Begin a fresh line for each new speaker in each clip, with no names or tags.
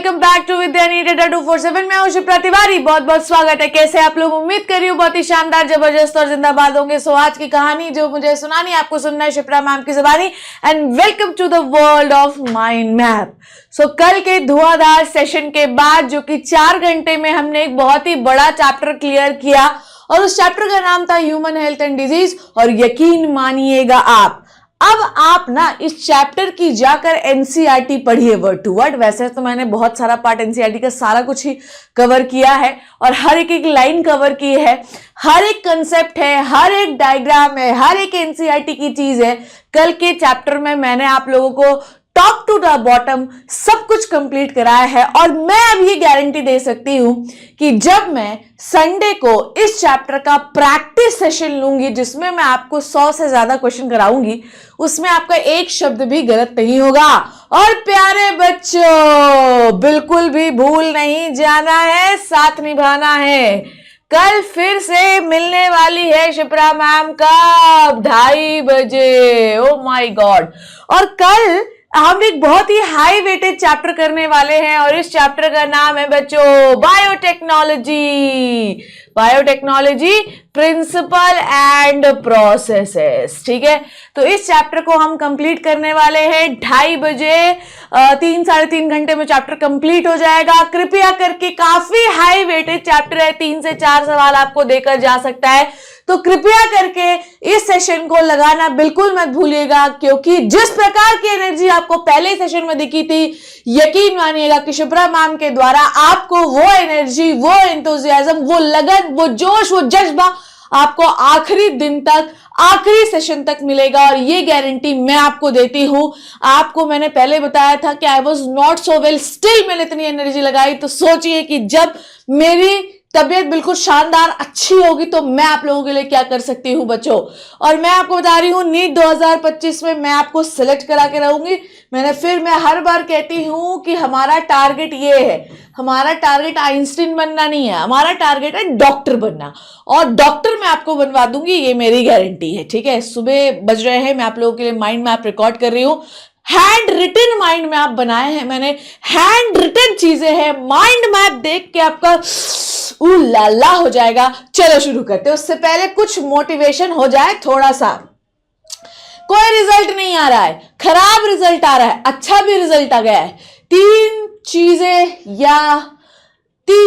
Welcome back to Vidyani data 247। मैं हूं शिप्रा तिवारी। बहुत बहुत स्वागत है। कैसे आप लोग? उम्मीद कर रही हूँ बहुत ही शानदार, जबरदस्त और जिंदाबाद होंगे। सो आज की कहानी जो मुझे सुनानी, आपको सुनना है शिप्रा मैम की ज़बानी। And welcome to the world of mind map. So कल के धुआंधार सेशन के बाद, जो कि 4 घंटे में हमने एक बहुत ही बड़ा चैप्टर क्लियर किया, और उस चैप्टर का नाम था ह्यूमन हेल्थ एंड डिजीज। और यकीन मानिएगा अब आप ना इस चैप्टर की जाकर एनसीईआरटी पढ़िए वर्ड टू वर्ड। वैसे तो मैंने बहुत सारा पार्ट एनसीईआरटी का सारा कुछ ही कवर किया है और हर एक लाइन कवर की है, हर एक कंसेप्ट है, हर एक डायग्राम है, हर एक एनसीईआरटी की चीज है। कल के चैप्टर में मैंने आप लोगों को टॉप टू द बॉटम सब कुछ कंप्लीट कराया है। और मैं अब ये गारंटी दे सकती हूं कि जब मैं संडे को इस चैप्टर का प्रैक्टिस सेशन लूंगी, जिसमें मैं आपको 100 से ज्यादा क्वेश्चन कराऊंगी, उसमें आपका एक शब्द भी गलत नहीं होगा। और प्यारे बच्चों, बिल्कुल भी भूल नहीं जाना है, साथ निभाना है। कल फिर से मिलने वाली है शिप्रा मैम का 2:30 बजे। Oh my God. और कल हम एक बहुत ही हाई वेटेज चैप्टर करने वाले हैं, और इस चैप्टर का नाम है बच्चों biotechnology. Biotechnology principle and processes. ठीक है, तो इस चैप्टर को हम कंप्लीट करने वाले हैं 2:30 बजे। 3-3.5 घंटे में चैप्टर कंप्लीट हो जाएगा। कृपया करके, काफी हाई वेटेज चैप्टर है, 3 से 4 सवाल आपको देकर जा सकता है, तो कृपया करके इस सेशन को लगाना बिल्कुल मत भूलिएगा, क्योंकि जिस प्रकार की एनर्जी आपको पहले सेशन में दिखी थी, यकीन मानिएगा कि शिप्रा मैम के द्वारा आपको वो एनर्जी, वो एंथुसियाज्म, वो लगन, वो जोश, वो जज्बा आपको आखिरी दिन तक, आखिरी सेशन तक मिलेगा। और ये गारंटी मैं आपको देती हूं। आपको मैंने पहले बताया था कि I was not so well, still मैंने इतनी एनर्जी लगाई। तो सोचिए कि जब मेरी तबीयत बिल्कुल शानदार अच्छी होगी तो मैं आप लोगों के लिए क्या कर सकती हूँ बच्चों। और मैं आपको बता रही हूँ, नीट 2025 में मैं आपको सिलेक्ट करा के रहूंगी। मैं हर बार कहती हूँ कि हमारा टारगेट ये है, हमारा टारगेट आइंस्टीन बनना नहीं है, हमारा टारगेट है डॉक्टर बनना। और डॉक्टर मैं आपको बनवा दूंगी, ये मेरी गारंटी है। ठीक है, सुबह बज रहे हैं, मैं आप लोगों के लिए माइंड मैप रिकॉर्ड कर रही हूँ। हैंड रिटन माइंड मैप बनाए हैं मैंने, हैंड रिटन चीजें हैं। माइंड मैप देख के आपका लाला हो जाएगा। चलो शुरू करते हैं। उससे पहले कुछ मोटिवेशन हो जाए थोड़ा सा। कोई रिजल्ट नहीं आ रहा है, खराब रिजल्ट आ रहा है, अच्छा भी रिजल्ट आ गया है, 3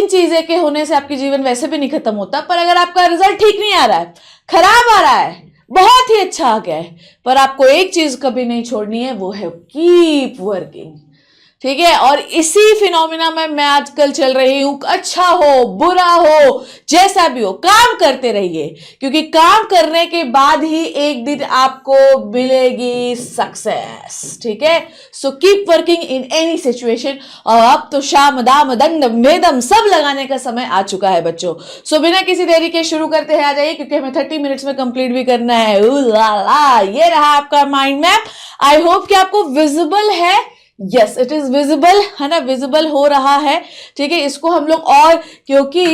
चीजें के होने से आपकी जीवन वैसे भी नहीं खत्म होता। पर अगर आपका रिजल्ट ठीक नहीं आ रहा है, खराब आ रहा है, बहुत ही अच्छा आ गया है, पर आपको एक चीज कभी नहीं छोड़नी है, वो है कीप वर्किंग। ठीक है, और इसी फिनोमिना में मैं आजकल चल रही हूं। अच्छा हो, बुरा हो, जैसा भी हो, काम करते रहिए, क्योंकि काम करने के बाद ही एक दिन आपको मिलेगी सक्सेस। ठीक है, so keep working in any situation. और अब तो शाम दाम दंड भेदम सब लगाने का समय आ चुका है बच्चों। सो बिना किसी देरी के शुरू करते हैं। आ जाइए, क्योंकि हमें 30 मिनट्स में कंप्लीट भी करना है। ये रहा आपका माइंड मैप। आई होप कि आपको विजिबल है। यस, इट इज विजिबल, है ना, विजिबल हो रहा है। ठीक है, इसको हम लोग, और क्योंकि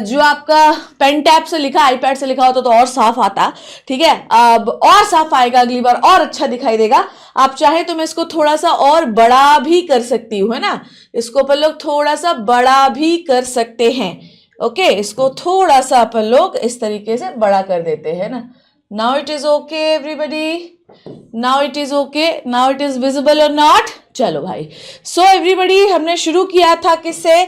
जो आपका पेन टैब से लिखा, आईपैड से लिखा होता तो और साफ आता। ठीक है, अब और साफ आएगा अगली बार, और अच्छा दिखाई देगा। आप चाहे तो मैं इसको थोड़ा सा और बड़ा भी कर सकती हूँ, है ना, इसको अपन लोग थोड़ा सा बड़ा भी कर सकते हैं। ओके, इसको थोड़ा सा अपन लोग इस तरीके से बड़ा कर देते हैं ना। Now it is okay everybody, now it is okay, now it is visible और नॉट। चलो भाई, सो एवरीबडी, हमने शुरू किया था किससे?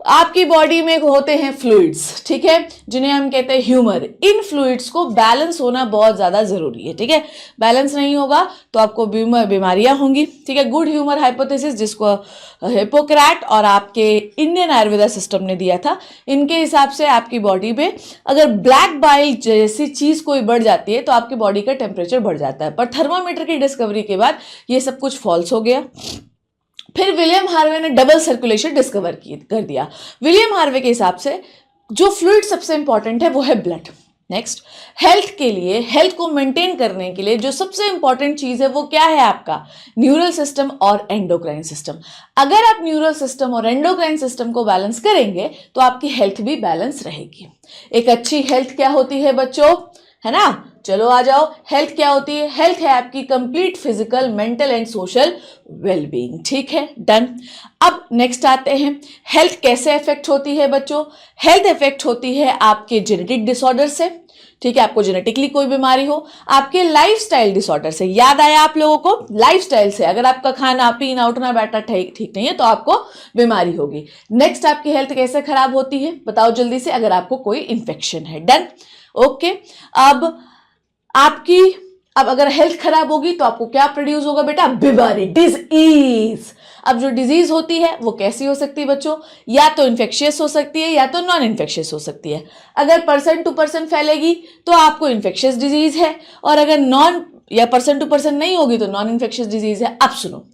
आपकी बॉडी में होते हैं फ्लूइड्स, ठीक है, जिन्हें हम कहते हैं ह्यूमर। इन फ्लूइड्स को बैलेंस होना बहुत ज्यादा जरूरी है। ठीक है, बैलेंस नहीं होगा तो आपको बीमारियां होंगी। ठीक है, गुड ह्यूमर हाइपोथेसिस, जिसको हिपोक्रेट और आपके इंडियन आयुर्वेदा सिस्टम ने दिया था, इनके हिसाब से आपकी बॉडी में अगर ब्लैक बाइल जैसी चीज कोई बढ़ जाती है तो आपकी बॉडी का टेम्परेचर बढ़ जाता है। पर थर्मामीटर की डिस्कवरी के बाद ये सब कुछ फॉल्स हो गया। फिर विलियम हार्वे ने डबल सर्कुलेशन डिस्कवर कर दिया। विलियम हार्वे के हिसाब से जो फ्लूइड सबसे इंपॉर्टेंट है वो है ब्लड। नेक्स्ट, हेल्थ के लिए, हेल्थ को मेंटेन करने के लिए जो सबसे इंपॉर्टेंट चीज है वो क्या है? आपका न्यूरल सिस्टम और एंडोक्राइन सिस्टम। अगर आप न्यूरल सिस्टम और एंडोक्राइन सिस्टम को बैलेंस करेंगे तो आपकी हेल्थ भी बैलेंस रहेगी। एक अच्छी हेल्थ क्या होती है बच्चों, है ना? चलो आ जाओ, हेल्थ क्या होती है? हेल्थ है आपकी complete physical, mental and social wellbeing. ठीक है, डन। अब नेक्स्ट आते हैं, हेल्थ कैसे इफेक्ट होती है बच्चों? हेल्थ इफेक्ट होती है आपके जेनेटिक डिसऑर्डर से, ठीक है, आपको जेनेटिकली कोई बीमारी हो, आपके लाइफस्टाइल डिसऑर्डर से। याद आया आप लोगों को? लाइफस्टाइल से, अगर आपका खाना पीना उठना बैठना ठीक नहीं है तो आपको बीमारी होगी। नेक्स्ट, आपकी हेल्थ कैसे खराब होती है बताओ जल्दी से? अगर आपको कोई इंफेक्शन है। Done, okay. अब अगर हेल्थ खराब होगी तो आपको क्या प्रोड्यूस होगा बेटा? बीमारी, डिजीज। अब जो डिजीज होती है वो कैसी हो सकती है बच्चों? या तो इन्फेक्शियस हो सकती है या तो नॉन इन्फेक्शियस हो सकती है। अगर पर्सन टू पर्सन फैलेगी तो आपको इन्फेक्शियस डिजीज है, और अगर नॉन या पर्सन टू पर्सन नहीं होगी तो नॉन इन्फेक्शियस डिजीज है। अब सुनो,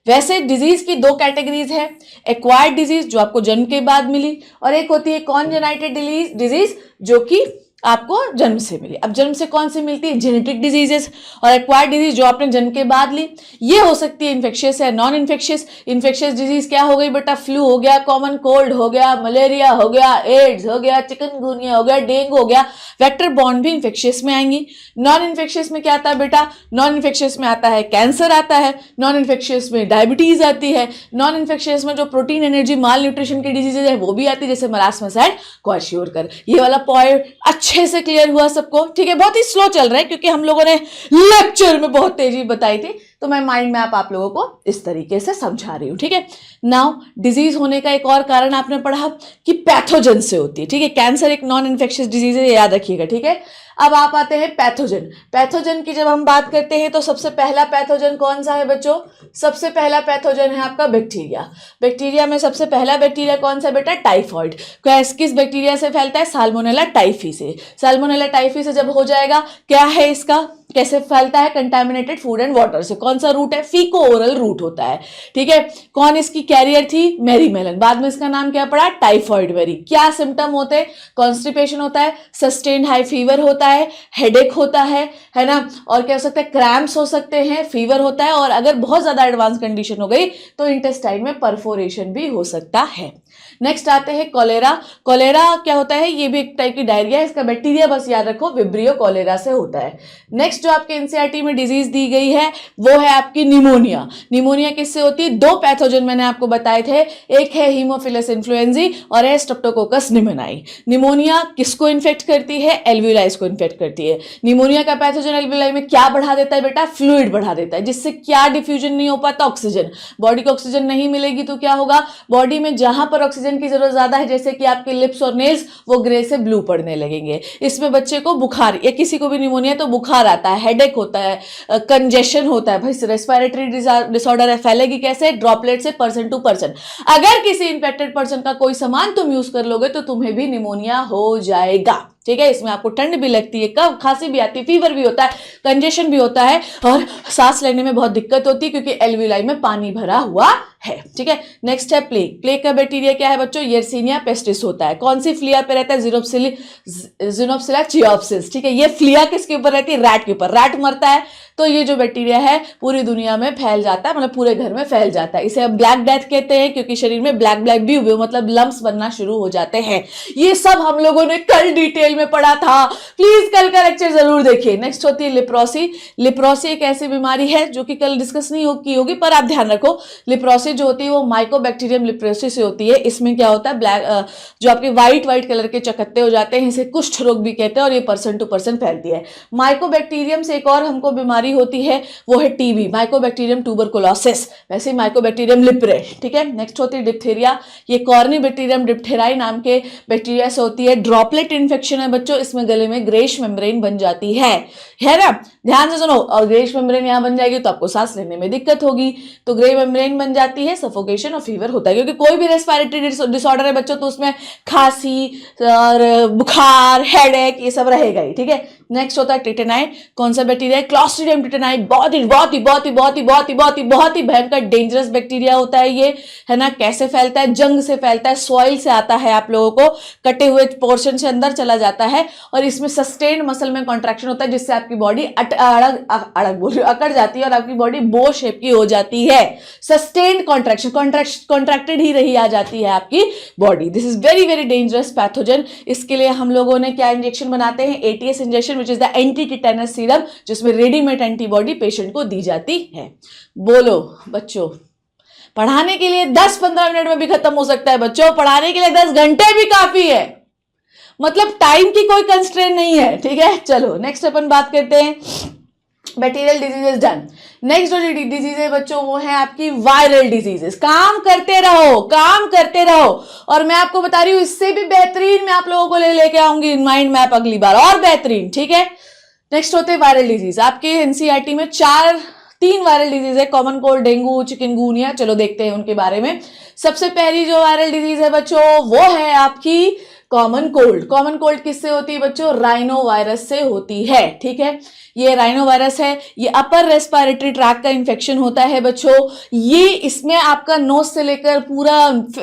वैसे डिजीज की दो कैटेगरीज है, एक्वायर्ड डिजीज जो आपको जन्म के बाद मिली, और एक होती है कॉन्जेनाइटेड डिजीज जो कि आपको जन्म से मिली। अब जन्म से कौन सी मिलती है? Genetic diseases. और एक्वायर्ड डिजीज जो आपने जन्म के बाद ली, ये हो सकती है इन्फेक्शियस है, नॉन इन्फेक्शियस। इन्फेक्शियस डिजीज क्या हो गई बेटा? फ्लू हो गया, कॉमन कोल्ड हो गया, मलेरिया हो गया, एड्स हो गया, चिकनगुनिया हो गया, डेंगू हो गया। वेक्टर बॉर्न भी इन्फेक्शियस में आएंगी। नॉन इन्फेक्शियस में क्या आता है बेटा? नॉन इन्फेक्शियस में आता है कैंसर आता है, नॉन इन्फेक्शियस में डायबिटीज आती है, नॉन इन्फेक्शियस में जो प्रोटीन एनर्जी माल न्यूट्रिशन की डिजीजेज है वो भी आती है, जैसे मरासमस एंड क्वाशियोरकर। ये वाला पॉइंट अच्छे से क्लियर हुआ सबको? ठीक है, बहुत ही स्लो चल रहा है क्योंकि हम लोगों ने लेक्चर में बहुत तेजी बताई थी, तो मैं माइंड मैप आप लोगों को इस तरीके से समझा रही हूं। ठीक है, नाउ डिजीज होने का एक और कारण आपने पढ़ा कि पैथोजन से होती है। ठीक है, कैंसर एक नॉन इन्फेक्शियस डिजीज है, याद रखिएगा। ठीक है, अब आप आते हैं पैथोजन। पैथोजन की जब हम बात करते हैं तो सबसे पहला पैथोजन कौन सा है बच्चों? सबसे पहला पैथोजन है आपका बैक्टीरिया। बैक्टीरिया में सबसे पहला बैक्टीरिया कौन सा बेटा? टाइफॉइड। किस बैक्टीरिया से फैलता है? साल्मोनेला टाइफी से। साल्मोनेला टाइफी से जब हो जाएगा, क्या है इसका, कैसे फैलता है? कंटामिनेटेड फूड एंड वाटर से। कौन सा रूट है? फीको ओरल रूट होता है। ठीक है, कौन इसकी कैरियर थी? Mary Mallon. बाद में इसका नाम क्या पड़ा? Typhoid Mary. क्या सिम्टम होते हैं? कॉन्स्टिपेशन होता है, सस्टेन्ड हाई फीवर होता है, हेडेक होता है ना, और क्या हो सकता है? क्रैम्प्स हो सकते हैं, फीवर होता है, और अगर बहुत ज्यादा एडवांस कंडीशन हो गई तो इंटेस्टाइन में परफोरेशन भी हो सकता है। नेक्स्ट आते हैं कोलेरा। कोलेरा क्या होता है? ये भी एक टाइप की डायरिया है, इसका बैक्टीरिया बस याद रखो विब्रियो कोलेरा से होता है। नेक्स्ट जो आपके एनसीईआरटी में डिजीज दी गई है वो है आपकी निमोनिया। निमोनिया किससे होती है? दो पैथोजन मैंने आपको बताए थे, एक है हीमोफिलस इन्फ्लुएंजी और है स्ट्रेप्टोकोकस निमोनियाई। निमोनिया किसको इन्फेक्ट करती है? एल्वियोलाई को इन्फेक्ट करती है। निमोनिया का पैथोजन एल्वियोलाई में क्या बढ़ा देता है बेटा? फ्लूइड बढ़ा देता है, जिससे क्या डिफ्यूजन नहीं हो पाता? ऑक्सीजन। बॉडी को ऑक्सीजन नहीं मिलेगी तो क्या होगा? बॉडी में जहां पर ऑक्सीजन की जरूरत ज्यादा है, जैसे कि आपके लिप्स और नेल्स, वो ग्रे से ब्लू पड़ने लगेंगे। इसमें बच्चे को बुखार या किसी को भी निमोनिया तो बुखार आता है, हेडेक होता है, कंजेशन होता है। भाई रेस्पिरेटरी डिसऑर्डर है, फैलेगी कैसे? ड्रॉपलेट से, पर्सन टू पर्सन। अगर किसी इन्फेक्टेड पर्सन का कोई सामान तुम यूज कर लोगे तो तुम्हें भी निमोनिया हो जाएगा। ठीक है, इसमें आपको ठंड भी लगती है, कफ खांसी भी आती है, फीवर भी होता है, कंजेशन भी होता है, और सांस लेने में बहुत दिक्कत होती है क्योंकि एल्वियोलाई में पानी भरा हुआ है। ठीक है, नेक्स्ट है प्लेग। प्लेग का बैक्टीरिया क्या है बच्चों? यर्सीनिया पेस्टिस होता है। कौन सी फ्लिया पे रहता है? ज़िनोप्सिला चियोप्सिस। ठीक है, ये फ्लिया किसके ऊपर रहती है? रैट के ऊपर। रैट मरता है तो ये जो बैक्टीरिया है पूरी दुनिया में फैल जाता है, मतलब पूरे घर में फैल जाता है। इसे हम ब्लैक डेथ कहते हैं क्योंकि शरीर में ब्लैक ब्लैक भी हुए, मतलब लम्प्स बनना शुरू हो जाते हैं। ये सब हम लोगों ने कल डिटेल में पढ़ा था, प्लीज कल का लेक्चर जरूर देखिए। नेक्स्ट होती है लिप्रोसी। लिप्रोसी एक ऐसी बीमारी है जो कि कल डिस्कस नहीं की होगी, पर आप ध्यान रखो, लिप्रोसी जो होती है वो माइकोबैक्टीरियम लिप्रोसी से होती है। इसमें क्या होता है? ब्लैक जो आपके व्हाइट कलर के चकत्ते हो जाते हैं, इसे कुष्ठ रोग भी कहते हैं, और ये पर्सन टू पर्सन फैलती है। माइकोबैक्टीरियम से एक और हमको बीमारी होती है, वो है टीबी, माइकोबैक्टीरियम ट्यूबरकुलोसिस, वैसे माइकोबैक्टीरियम लिप्रे। ठीक है, नेक्स्ट होती है डिप्थीरिया। ये कॉर्नीबैक्टीरियम डिप्थेराई नाम के बैक्टीरिया से होती है। ड्रॉपलेट इन्फेक्शन है बच्चों, इसमें गले में ग्रेश मेम्ब्रेन बन जाती है ना? ध्यान से सुनो, और ग्रेश मेम्ब्रेन यहां बन जाएगी तो आपको सांस लेने में दिक्कत होगी, तो ग्रे मेम्ब्रेन बन जाती है, सफोकेशन और फीवर होता है। क्योंकि कोई भी रेस्पिरेटरी डिसऑर्डर है बच्चों तो उसमें खांसी और बुखार, हेडेक, ये सब रहेगा ही। ठीक है, नेक्स्ट होता है टिटेनाई। कौन सा बैक्टीरिया है? क्लॉस्ट्रिडियम टिटेनाई। बहुत ही भयंकर डेंजरस बैक्टीरिया होता है ये, है ना? कैसे फैलता है? जंग से फैलता है, सॉइल से आता है, आप लोगों को कटे हुए पोर्शन से अंदर चला जाता है, और इसमें सस्टेन्ड मसल में कॉन्ट्रैक्शन होता है, जिससे आपकी बॉडी अकड़ जाती है और आपकी बॉडी बो शेप की हो जाती है। सस्टेन्ड कॉन्ट्रैक्शन, कॉन्ट्रैक्टेड ही रही आ जाती है आपकी body. This is very very dangerous pathogen. इसके लिए हम लोगों ने क्या इंजेक्शन बनाते हैं? ATS injection injection which is the anti tetanus serum, जिसमें रेडीमेड एंटीबॉडी पेशेंट को दी जाती है। बोलो बच्चों, पढ़ाने के लिए 10-15 मिनट में भी खत्म हो सकता है बच्चों, पढ़ाने के लिए 10 घंटे भी काफी है, मतलब टाइम की कोई कंस्ट्रेंट नहीं है, ठीक है। चलो नेक्स्ट अपन बात करते हैं, बैक्टीरियल डिजीजेस डन। नेक्स्ट जो डिजीज है बच्चों वो है आपकी वायरल डिजीजेस। काम करते रहो, काम करते रहो, और मैं आपको बता रही हूं इससे भी बेहतरीन मैं आप लोगों को लेके आऊंगी माइंड मैप अगली बार, और बेहतरीन, ठीक है। नेक्स्ट होते हैं वायरल डिजीज। आपके एनसीईआरटी में 3 वायरल डिजीज है, कॉमन कोल्ड, डेंगू, चिकनगुनिया। चलो देखते हैं उनके बारे में। सबसे पहली जो वायरल डिजीज है बच्चों वो है आपकी कॉमन कोल्ड। कॉमन कोल्ड किससे होती है बच्चों? राइनो वायरस से होती है, ठीक है। ये राइनो वायरस है, ये अपर रेस्पिरेटरी ट्रैक का इंफेक्शन होता है बच्चों। ये इसमें आपका नोज से लेकर पूरा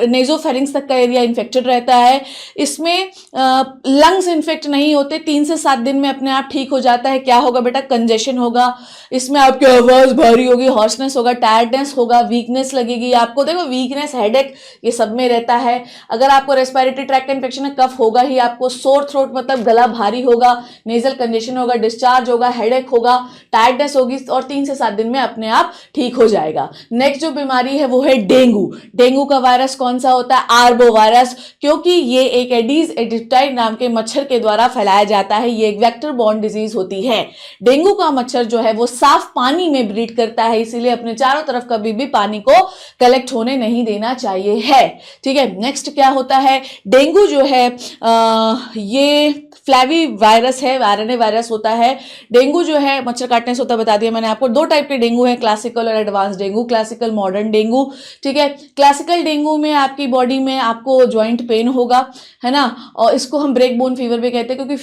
नेजोफेरिंक्स तक का एरिया इन्फेक्टेड रहता है। इसमें लंग्स इन्फेक्ट नहीं होते, 3 से 7 दिन में अपने आप ठीक हो जाता है। क्या होगा बेटा? कंजेशन होगा, इसमें आपकी आवाज भारी होगी, हॉर्सनेस होगा, टायर्डनेस होगा, वीकनेस लगेगी आपको। देखो वीकनेस, हेडेक, ये सब में रहता है। अगर आपको रेस्पिरेटरी ट्रैक का इंफेक्शन है, कफ होगा ही आपको, सोर थ्रोट मतलब गला भारी होगा, नेजल कंजेशन होगा, डिस्चार्ज होगा, हेडेक होगा, टायर्डनेस होगी, और 3 से 7 दिन में अपने आप ठीक हो जाएगा। नेक्स्ट जो बीमारी है वो है डेंगू। डेंगू का वायरस कौन सा होता है? आर्बो वायरस, क्योंकि ये एक एडीज एजिप्टाई नाम के मच्छर के द्वारा फैलाया जाता है। ये एक वेक्टर बॉर्न डिजीज होती है। डेंगू का मच्छर जो है वो साफ पानी में ब्रीड करता है, इसीलिए अपने चारों तरफ कभी भी पानी को कलेक्ट होने नहीं देना चाहिए है, ठीक है। नेक्स्ट क्या होता है? डेंगू जो है ये फ्लैवी वायरस है, आरएनए वायरस होता है। डेंगू जो है मच्छर काटने से होता है, बता दिया मैंने आपको। 2 टाइप के डेंगू है, क्लासिकल और advance dengue. Classical modern dengue, ठीक है। क्लासिकल डेंगू में आपकी बॉडी में आपको ज्वाइंट पेन होगा, है ना, और इसको हम ब्रेक बोन फीवर भी कहते हैं, क्योंकि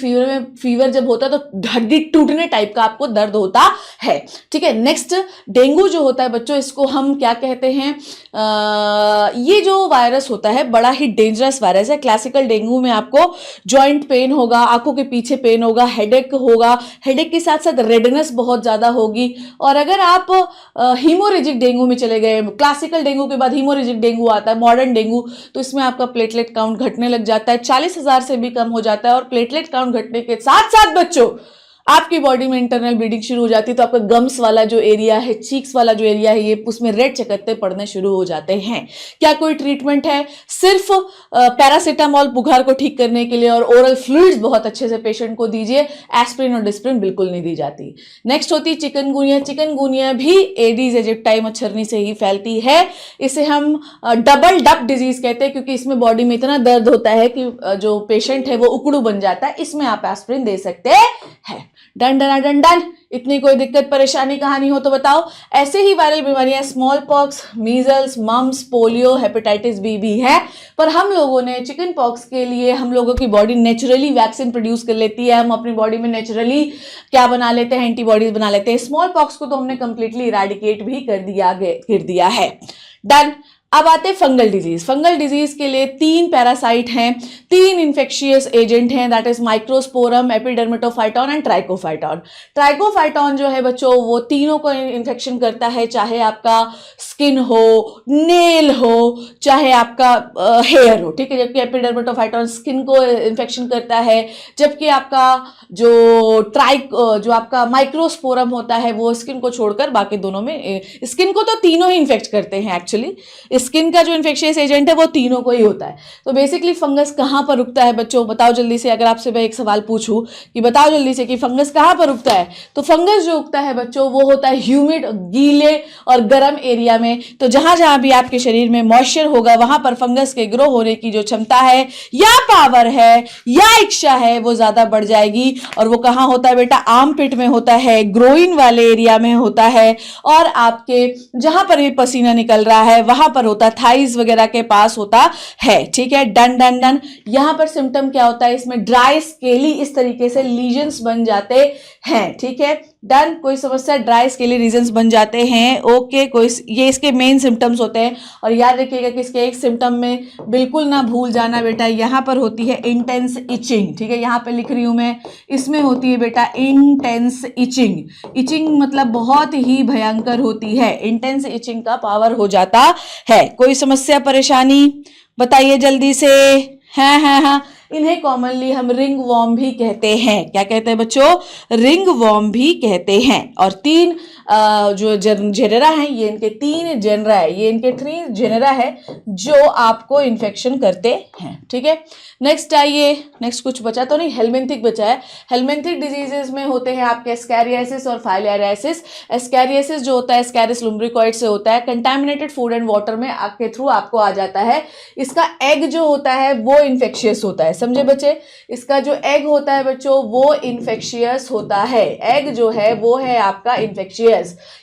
फीवर जब होता है तो हड्डी टूटने टाइप का आपको दर्द होता है, ठीक है। नेक्स्ट डेंगू जो होता है बच्चों, इसको हम क्या कहते हैं? ये जो वायरस होता है बड़ा ही डेंजरस वायरस है। क्लासिकल डेंगू में आपको ज्वाइंट पेन होगा, आंखों के पीछे पेन होगा, हेडेक होगा, हेडेक के साथ साथ रेडनेस बहुत ज्यादा होगी। और अगर आप हीमोरेजिक डेंगू में चले गए, क्लासिकल डेंगू के बाद हीमोरेजिक डेंगू आता है, मॉडर्न डेंगू, तो इसमें आपका प्लेटलेट काउंट घटने लग जाता है, 40,000 से भी कम हो जाता है। और प्लेटलेट काउंट घटने के साथ साथ बच्चों आपकी बॉडी में इंटरनल ब्लीडिंग शुरू हो जाती है, तो आपका गम्स वाला जो एरिया है, चीक्स वाला जो एरिया है, ये उसमें रेड चकत्ते पड़ने शुरू हो जाते हैं। क्या कोई ट्रीटमेंट है? सिर्फ पैरासीटामोल बुखार को ठीक करने के लिए, और ओरल फ्लूइड्स बहुत अच्छे से पेशेंट को दीजिए। एस्प्रिन और डिस्प्रिन बिल्कुल नहीं दी जाती। नेक्स्ट होती है चिकनगुनिया। चिकनगुनिया भी एडीज एजिप्टाई मच्छरनी से ही फैलती है। इसे हम डबल डप डिजीज कहते हैं, क्योंकि इसमें बॉडी में इतना दर्द होता है कि जो पेशेंट है वो उकड़ू बन जाता है। इसमें आप एस्प्रिन दे सकते हैं। Done done done done. इतनी कोई दिक्कत परेशानी कहानी हो तो बताओ। ऐसे ही वायरल बीमारियां smallpox, measles, mumps, polio, hepatitis B भी है। पर हम लोगों ने चिकन पॉक्स के लिए, हम लोगों की बॉडी नेचुरली वैक्सीन प्रोड्यूस कर लेती है। हम अपनी बॉडी में नेचुरली क्या बना लेते हैं? एंटीबॉडीज बना लेते हैं। स्मॉल पॉक्स को तो हमने कंप्लीटली इरेडिकेट भी कर दिया है। डन। अब आते फंगल डिजीज। फंगल डिजीज के लिए 3 पैरासाइट हैं, 3 इन्फेक्शियस एजेंट हैं, that is microsporum, epidermophyton and trichophyton. Trichophyton जो है बच्चों वो तीनों को इन्फेक्शन करता है, चाहे आपका स्किन हो, नेल हो, चाहे आपका हेयर हो, ठीक है। जबकि एपिडर्मेटोफाइटॉन स्किन को इन्फेक्शन करता है, जबकि आपका जो आपका माइक्रोस्पोरम होता है वो स्किन को छोड़कर बाकी दोनों में, स्किन को तो तीनों ही इन्फेक्ट करते हैं एक्चुअली। स्किन का जो इन्फेक्शियस एजेंट है वो तीनों को ही होता है। तो बेसिकली फंगस कहां पर उगता है बच्चों? बताओ जल्दी से। अगर आपसे मैं एक सवाल पूछूं कि बताओ जल्दी से कि फंगस कहां पर उगता है, तो फंगस जो उगता है बच्चों वो होता है ह्यूमिड, गीले और गर्म एरिया में। तो जहां जहां भी आपके शरीर में मॉइस्चर होगा वहां पर फंगस के ग्रो होने की जो क्षमता है या पावर है या इच्छा है वो ज्यादा बढ़ जाएगी। और वो कहां होता है बेटा? आर्मपिट में होता है, ग्रोइन वाले एरिया में होता है, और आपके जहां पर भी पसीना निकल रहा है वहां पर होता है, थाइज वगैरह के पास होता है, ठीक है। Done done done. यहां पर सिम्टम क्या होता है? इसमें ड्राई स्केली इस तरीके से लीजन्स बन जाते हैं, ठीक है। डन। कोई समस्या? ड्राई स्केली रीजन्स बन जाते हैं, ओके। ये इसके मेन सिम्टम्स होते हैं। और याद रखिएगा कि इसके एक सिम्टम में बिल्कुल ना भूल जाना बेटा, यहां पर होती है इंटेंस इचिंग, ठीक है। यहां पे लिख रही हूं मैं, इसमें होती है बेटा इंटेंस इचिंग। इचिंग मतलब बहुत ही भयंकर होती है, इंटेंस इचिंग का पावर हो जाता है। कोई समस्या परेशानी बताइए जल्दी से। हाँ हाँ हाँ। इन्हें कॉमनली हम रिंग वॉर्म भी कहते हैं। क्या कहते हैं बच्चों? रिंग वॉर्म भी कहते हैं। और तीन जो जेनरा है, ये इनके तीन जेनरा है, ये इनके 3 जेनरा है जो आपको इन्फेक्शन करते हैं। ठीक है, नेक्स्ट आइए, नेक्स्ट कुछ बचा तो नहीं, हेलमिंथिक बचा है। हेलमिंथिक डिजीजेस में होते हैं आपके एस्कैरियासिस और फाइलेरियासिस। एस्कैरियासिस जो होता है एस्कैरिस लुम्ब्रिकॉइड से होता है, कंटामिनेटेड फूड एंड वाटर में आपके थ्रू आपको आ जाता है। इसका एग जो होता है वो इन्फेक्शियस होता है, समझे बच्चे? इसका जो एग होता है बच्चों वो इन्फेक्शियस होता है। एग जो है वो है आपका इन्फेक्शियस।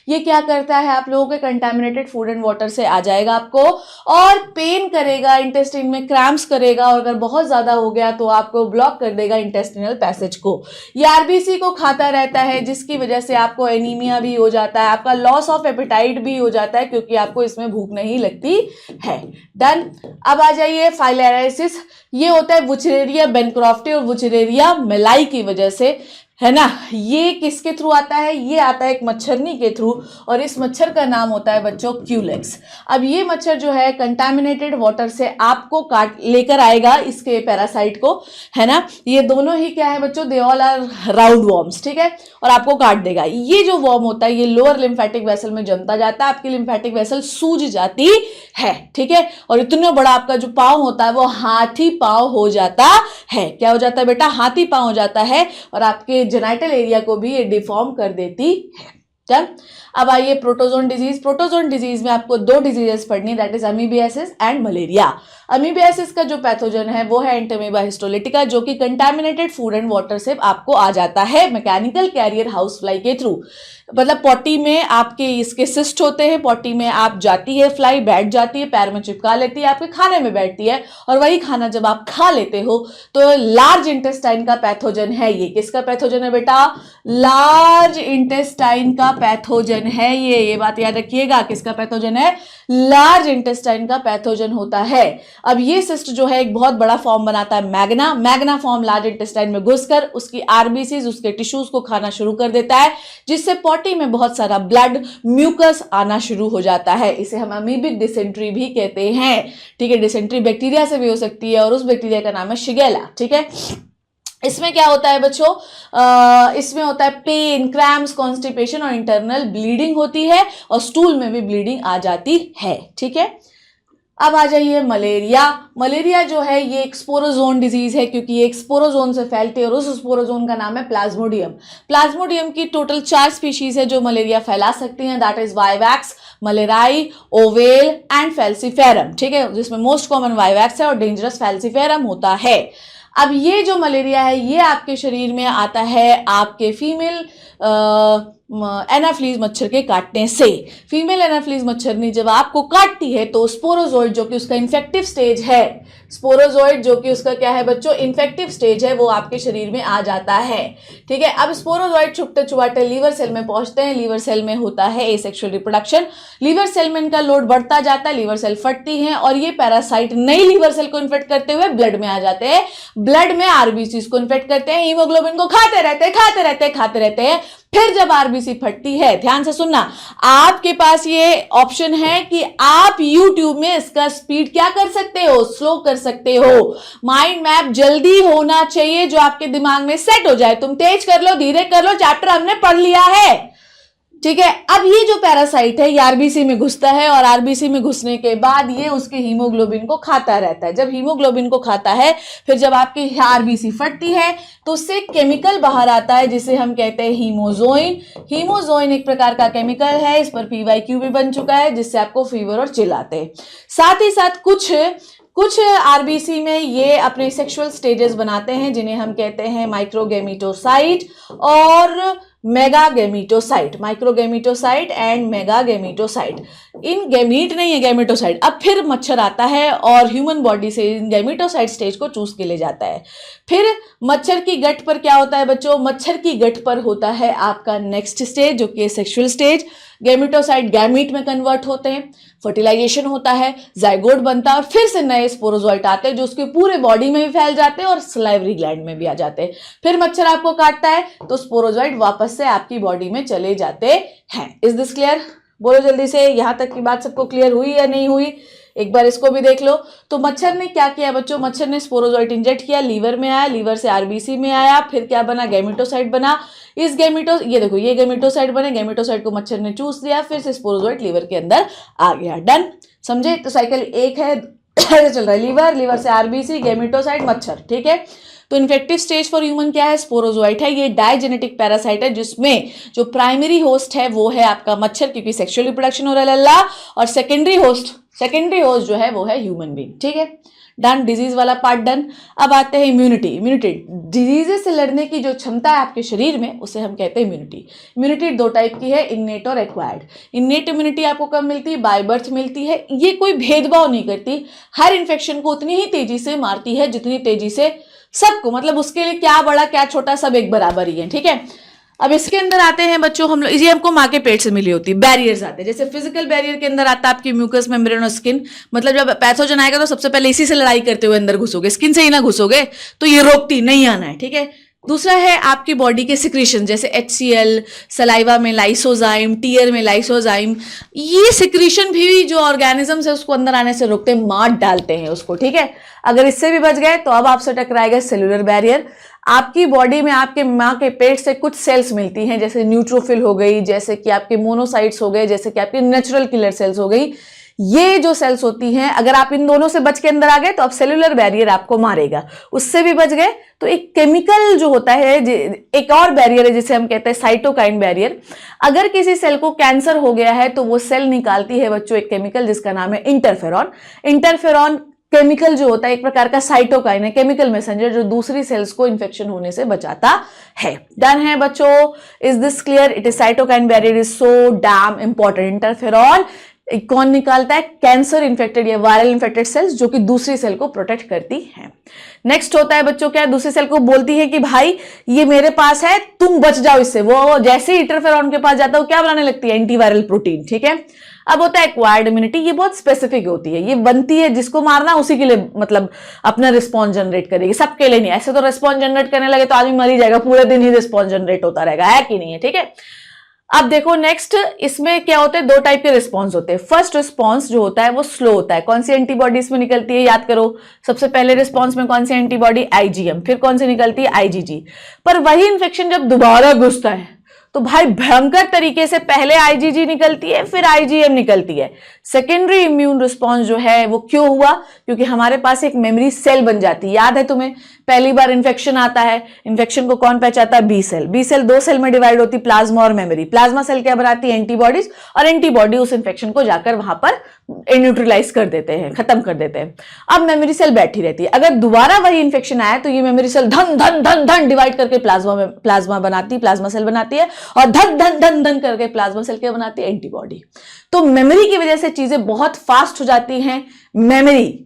ये क्या करता है, आप लोगों के कंटामिनेटेड फूड एंड वाटर से आ जाएगा आपको और पेन करेगा, इंटेस्टाइन में क्रैम्प्स करेगा, और अगर बहुत ज्यादा हो गया तो आपको ब्लॉक कर देगा इंटेस्टिनल पैसेज को। ये आरबीसी को खाता रहता है, जिसकी वजह से आपको एनीमिया भी हो जाता है, आपका लॉस ऑफ एपेटाइट भी हो जाता है, क्योंकि आपको इसमें भूख नहीं लगती है। डन। अब आ जाइए फाइलेरियासिस। ये होता है वुचरेरिया बेनक्रॉफ्टी और वुचरेरिया मेलाई की वजह से, है ना। ये किसके थ्रू आता है? ये आता है एक मच्छरनी के थ्रू, और इस मच्छर का नाम होता है बच्चों क्यूलेक्स। अब ये मच्छर जो है कंटामिनेटेड वाटर से आपको काट लेकर आएगा इसके पैरासाइट को, है ना। ये दोनों ही क्या है बच्चों? They all are roundworms, ठीक है, और आपको काट देगा। ये जो वॉर्म होता है ये लोअर लिम्फेटिक वेसल में जमता जाता है, आपकी लिम्फेटिक वेसल सूज जाती है, ठीक है, और इतना बड़ा आपका जो पाँव होता है वो हाथी पाँव हो जाता है। क्या हो जाता है बेटा? हाथी पाँव हो जाता है, और आपके जेनाइटल एरिया को भी ये डिफॉर्म कर देती है। चल, अब आइए प्रोटोजोन डिजीज। प्रोटोजोन डिजीज में आपको 2 डिजीजेस पढ़नी, that is amoebiasis and malaria. Amoebiasis का जो पैथोजन है वो है एंटोमीबा हिस्टोलिटिका, जो कि कंटामिनेटेड फूड एंड वाटर से आपको आ जाता है मैकेनिकल कैरियर हाउस फ्लाई के थ्रू। मतलब पॉटी में आपके इसके सिस्ट होते हैं, पॉटी में आप जाती है फ्लाई, बैठ जाती है, पैर में चिपका लेती है, आपके खाने में बैठती है, और वही खाना जब आप खा लेते हो तो लार्ज इंटेस्टाइन का पैथोजन है। ये किसका पैथोजन है बेटा? लार्ज इंटेस्टाइन का पैथोजन है ये बात याद रखिएगा। किसका पैथोजन है? लार्ज इंटेस्टाइन का पैथोजन होता है। अब ये सिस्ट जो है एक बहुत बड़ा फॉर्म बनाता है Magna. Magna form large intestine में घुसकर उसकी आरबीसीज, उसके टिश्यूज को खाना शुरू कर देता है, जिससे पॉटी में बहुत सारा ब्लड म्यूकस आना शुरू हो जाता है। इसे हम अमीबिक डिसेंट्री भी कहते हैं, ठीक है। डिसेंट्री बैक्टीरिया से भी हो सकती है, और उस बैक्टीरिया का नाम है शिगेला, ठीक है। इसमें क्या होता है बच्चों? इसमें होता है पेन, क्रैम्प्स, कॉन्स्टिपेशन और इंटरनल ब्लीडिंग होती है, और स्टूल में भी ब्लीडिंग आ जाती है, ठीक है। अब आ जाइए मलेरिया। मलेरिया जो है ये एक स्पोरोजोन डिजीज है, क्योंकि ये एक स्पोरोजोन से फैलती है, और उस स्पोरोजोन का नाम है प्लाज्मोडियम। प्लाज्मोडियम की टोटल 4 स्पीशीज है जो मलेरिया फैला सकती हैं, that is vivax, malariae, ovale and falciparum, ठीक है, जिसमें मोस्ट कॉमन वाइवैक्स है और डेंजरस फैल्सीफेरम होता है। अब ये जो मलेरिया है ये आपके शरीर में आता है आपके फीमेल एनाफ्लीज मच्छर के काटने से। फीमेल एनाफ्लीज मच्छरनी जब आपको काटती है तो स्पोरोजोइड जो कि उसका इन्फेक्टिव स्टेज है, स्पोरोजोइड जो कि उसका क्या है बच्चों? इन्फेक्टिव स्टेज है, वो आपके शरीर में आ जाता है, ठीक है। अब स्पोरोजोइड छुपते छुपाते लीवर सेल में पहुंचते हैं। लीवर सेल में होता है एसेक्सुअल रिप्रोडक्शन। लीवर सेल में इनका लोड बढ़ता जाता है, लीवर सेल फटती हैं, और ये पैरासाइट नई लीवर सेल को इन्फेक्ट करते हुए ब्लड में आ जाते हैं। ब्लड में आरबीसी को इन्फेक्ट करते हैं, हीमोग्लोबिन को खाते रहते हैं। फिर जब आरबीसी फटती है, ध्यान से सुनना, आपके पास ये ऑप्शन है कि आप YouTube में इसका स्पीड क्या कर सकते हो? स्लो कर सकते हो। माइंड मैप जल्दी होना चाहिए जो आपके दिमाग में सेट हो जाए। तुम तेज कर लो, धीरे कर लो, चैप्टर हमने पढ़ लिया है, ठीक है। अब ये जो पैरासाइट है ये आरबीसी में घुसता है, और आरबीसी में घुसने के बाद ये उसके हीमोग्लोबिन को खाता रहता है। जब हीमोग्लोबिन को खाता है, फिर जब आपकी आरबीसी फटती है तो उससे केमिकल बाहर आता है जिसे हम कहते हैं हीमोजोइन। हीमोजोइन एक प्रकार का केमिकल है, इस पर पीवाईक्यू भी बन चुका है, जिससे आपको फीवर और चिल आते हैं। साथ ही साथ कुछ आरबीसी में ये अपने सेक्सुअल स्टेजेस बनाते हैं, जिन्हें हम कहते हैं माइक्रोगेमिटोसाइट और मेगागेमिटोसाइट। माइक्रोगेमिटोसाइट एंड मेगागेमिटोसाइट। इन गैमीट नहीं है, गैमेटोसाइट। अब फिर मच्छर आता है और ह्यूमन बॉडी से इन गैमेटोसाइट स्टेज को चूस के ले जाता है। फिर मच्छर की गट पर क्या होता है बच्चों? मच्छर की गट पर होता है आपका नेक्स्ट स्टेज, जो कि सेक्सुअल स्टेज। गैमेटोसाइट गैमीट में कन्वर्ट होते हैं, फर्टिलाइजेशन होता है, जाइगोट बनता है, और फिर से नए स्पोरोजोइट आते हैं जो उसके पूरे बॉडी में भी फैल जाते हैं और सलाइवरी ग्लैंड में भी आ जाते हैं। फिर मच्छर आपको काटता है तो स्पोरोजोइट वापस से आपकी बॉडी में चले जाते हैं। Is this clear? बोलो जल्दी से, यहां तक की बात सबको क्लियर हुई या नहीं हुई? एक बार इसको भी देख लो। तो मच्छर ने क्या किया बच्चों, मच्छर ने स्पोरोजोइट इंजेक्ट किया, लीवर में आया, लीवर से आरबीसी में आया, फिर क्या बना, गैमेटोसाइट बना। इस ये देखो ये गैमेटोसाइट बने, गैमेटोसाइट को मच्छर ने चूस लिया, फिर से स्पोरोजोइट लीवर के अंदर आ गया। डन, समझे। तो साइकिल एक है चल रहा है, लीवर, लीवर से आरबीसी, गैमेटोसाइट, मच्छर, ठीक है। तो इन्फेक्टिव स्टेज फॉर ह्यूमन क्या है, स्पोरोजोइट है। ये डायजेनेटिक पैरासाइट है जिसमें जो प्राइमरी होस्ट है वो है आपका मच्छर, क्योंकि सेक्सुअल रिप्रोडक्शन हो रहा है लल्ला, और सेकेंडरी होस्ट जो है वो है ह्यूमन बीइंग, ठीक है। डन, डिजीज वाला पार्ट डन। अब आते हैं इम्यूनिटी। इम्यूनिटी डिजीजेस से लड़ने की जो क्षमता है आपके शरीर में उसे हम कहते हैं इम्यूनिटी। इम्यूनिटी दो टाइप की है, इन्नेट और एक्वायर्ड। इन्नेट इम्यूनिटी आपको कब मिलती है, बाय बर्थ मिलती है। ये कोई भेदभाव नहीं करती, हर इन्फेक्शन को उतनी ही तेजी से मारती है जितनी तेजी से सबको, मतलब उसके लिए क्या बड़ा क्या छोटा सब एक बराबर ही है, ठीक है। अब इसके अंदर आते हैं बच्चों हम लोग, ये हमको माँ के पेट से मिली होती है। बैरियर्स आते हैं, जैसे फिजिकल बैरियर के अंदर आता है आपकी म्यूकस मेम्ब्रेन और स्किन, मतलब जब पैथोजन आएगा तो सबसे पहले इसी से लड़ाई करते हुए अंदर घुसोगे, स्किन से ही ना घुसोगे तो ये रोकती नहीं आना है, ठीक है। दूसरा है आपकी बॉडी के सिक्रीशन, जैसे HCl, सलाइवा में लाइसोजाइम, टीयर में लाइसोजाइम। ये सिक्रीशन भी जो ऑर्गेनिज्म है उसको अंदर आने से रोकते हैं, मार डालते हैं उसको, ठीक है। अगर इससे भी बच गए तो अब आपसे टकराएगा सेलुलर बैरियर। आपकी बॉडी में आपके माँ के पेट से कुछ सेल्स मिलती हैं, जैसे न्यूट्रोफिल हो गई, जैसे कि आपके मोनोसाइट्स हो गए, जैसे कि आपकी नेचुरल किलर सेल्स हो गई। ये जो सेल्स होती हैं, अगर आप इन दोनों से बच के अंदर आ गए तो अब सेलुलर बैरियर आपको मारेगा। उससे भी बच गए तो एक केमिकल जो होता है, एक और बैरियर है जिसे हम कहते हैं साइटोकाइन बैरियर। अगर किसी सेल को कैंसर हो गया है तो वो सेल निकालती है बच्चों एक केमिकल जिसका नाम है इंटरफेरॉन। इंटरफेरॉन केमिकल जो होता है एक प्रकार का साइटोकाइन है, केमिकल मैसेंजर, जो दूसरी सेल्स को इन्फेक्शन होने से बचाता है। डन है बच्चों, is this clear? It is cytokine barrier is so damn important. Interferon कौन निकालता है? कैंसर इन्फेक्टेड या वायरल इन्फेक्टेड सेल्स, जो कि दूसरी सेल को प्रोटेक्ट करती हैं। नेक्स्ट होता है बच्चों क्या, दूसरी सेल को बोलती है कि भाई ये मेरे पास है, तुम बच जाओ इससे। वो जैसे ही इंटरफेरॉन के पास जाता है वो क्या बनाने लगती है? एंटीवायरल प्रोटीन, ठीक है। अब होता है एक्वायर्ड इम्यूनिटी, ये बहुत स्पेसिफिक होती है, ये बनती है जिसको मारना उसी के लिए, मतलब अपना रिस्पॉन्स जनरेट करेगी, सबके लिए नहीं। ऐसे तो रिस्पॉन्स जनरेट करने लगे तो आदमी मर ही जाएगा, पूरे दिन ही रिस्पॉन्स जनरेट होता रहेगा, है कि नहीं है, ठीक है। अब देखो नेक्स्ट, इसमें क्या होते हैं, दो टाइप के रिस्पॉन्स होते हैं। फर्स्ट रिस्पॉन्स जो होता है वो स्लो होता है। कौन सी एंटीबॉडी इसमें निकलती है, याद करो। सबसे पहले रिस्पॉन्स में कौन सी एंटीबॉडी? IgM। फिर कौन सी निकलती है? IgG। पर वही इंफेक्शन जब दोबारा घुसता है तो भाई भयंकर तरीके से पहले IgG निकलती है, फिर IgM निकलती है। सेकेंडरी इम्यून रिस्पॉन्स जो है वो क्यों हुआ? क्योंकि हमारे पास एक मेमोरी सेल बन जाती है। याद है तुम्हें, पहली बार इन्फेक्शन आता है, इन्फेक्शन को कौन पहचाता है? B cell. बी सेल दो सेल में डिवाइड होती, प्लाज्मा और मेमोरी। प्लाज्मा सेल क्या बनाती है? एंटीबॉडीज, और एंटीबॉडी उस इन्फेक्शन को जाकर वहां पर न्यूट्रलाइज कर देते हैं, खत्म कर देते हैं। अब मेमोरी सेल बैठी रहती है। अगर दोबारा वही इन्फेक्शन आया तो ये मेमोरी सेल धन धन धन धन डिवाइड करके प्लाज्मा बनाती, प्लाज्मा सेल बनाती है, और धन धन धन धन करके प्लाज्मा सेल क्या बनाती है? एंटीबॉडी। तो मेमोरी की वजह से चीजें बहुत फास्ट हो जाती हैं। मेमोरी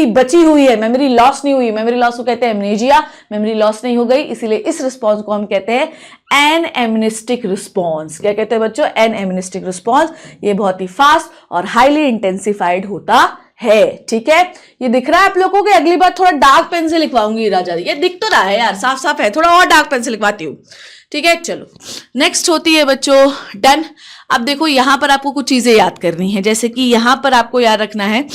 बची हुई है, मेमोरी लॉस नहीं हुई। मेमोरी लॉस को कहते हैं एमनेजिया, मेमोरी लॉस नहीं हो गई, इसीलिए इस रिस्पॉन्स को हम कहते हैं एनएमनिस्टिक रिस्पॉन्स। क्या कहते हैं बच्चों? एनएमनिस्टिक रिस्पॉन्स। ये बहुत ही फास्ट और हाईली इंटेंसिफाइड होता है, ठीक है। ये दिख रहा है आप लोगों को? अगली बार थोड़ा डार्क पेन से लिखवाऊंगी राजा, ये दिख तो रहा है यार, साफ साफ है, थोड़ा और डार्क पेन से लिखवाती हूँ, ठीक है। चलो नेक्स्ट होती है बच्चों डन। अब देखो यहां पर आपको कुछ चीजें याद करनी है, जैसे कि यहां पर आपको याद रखना है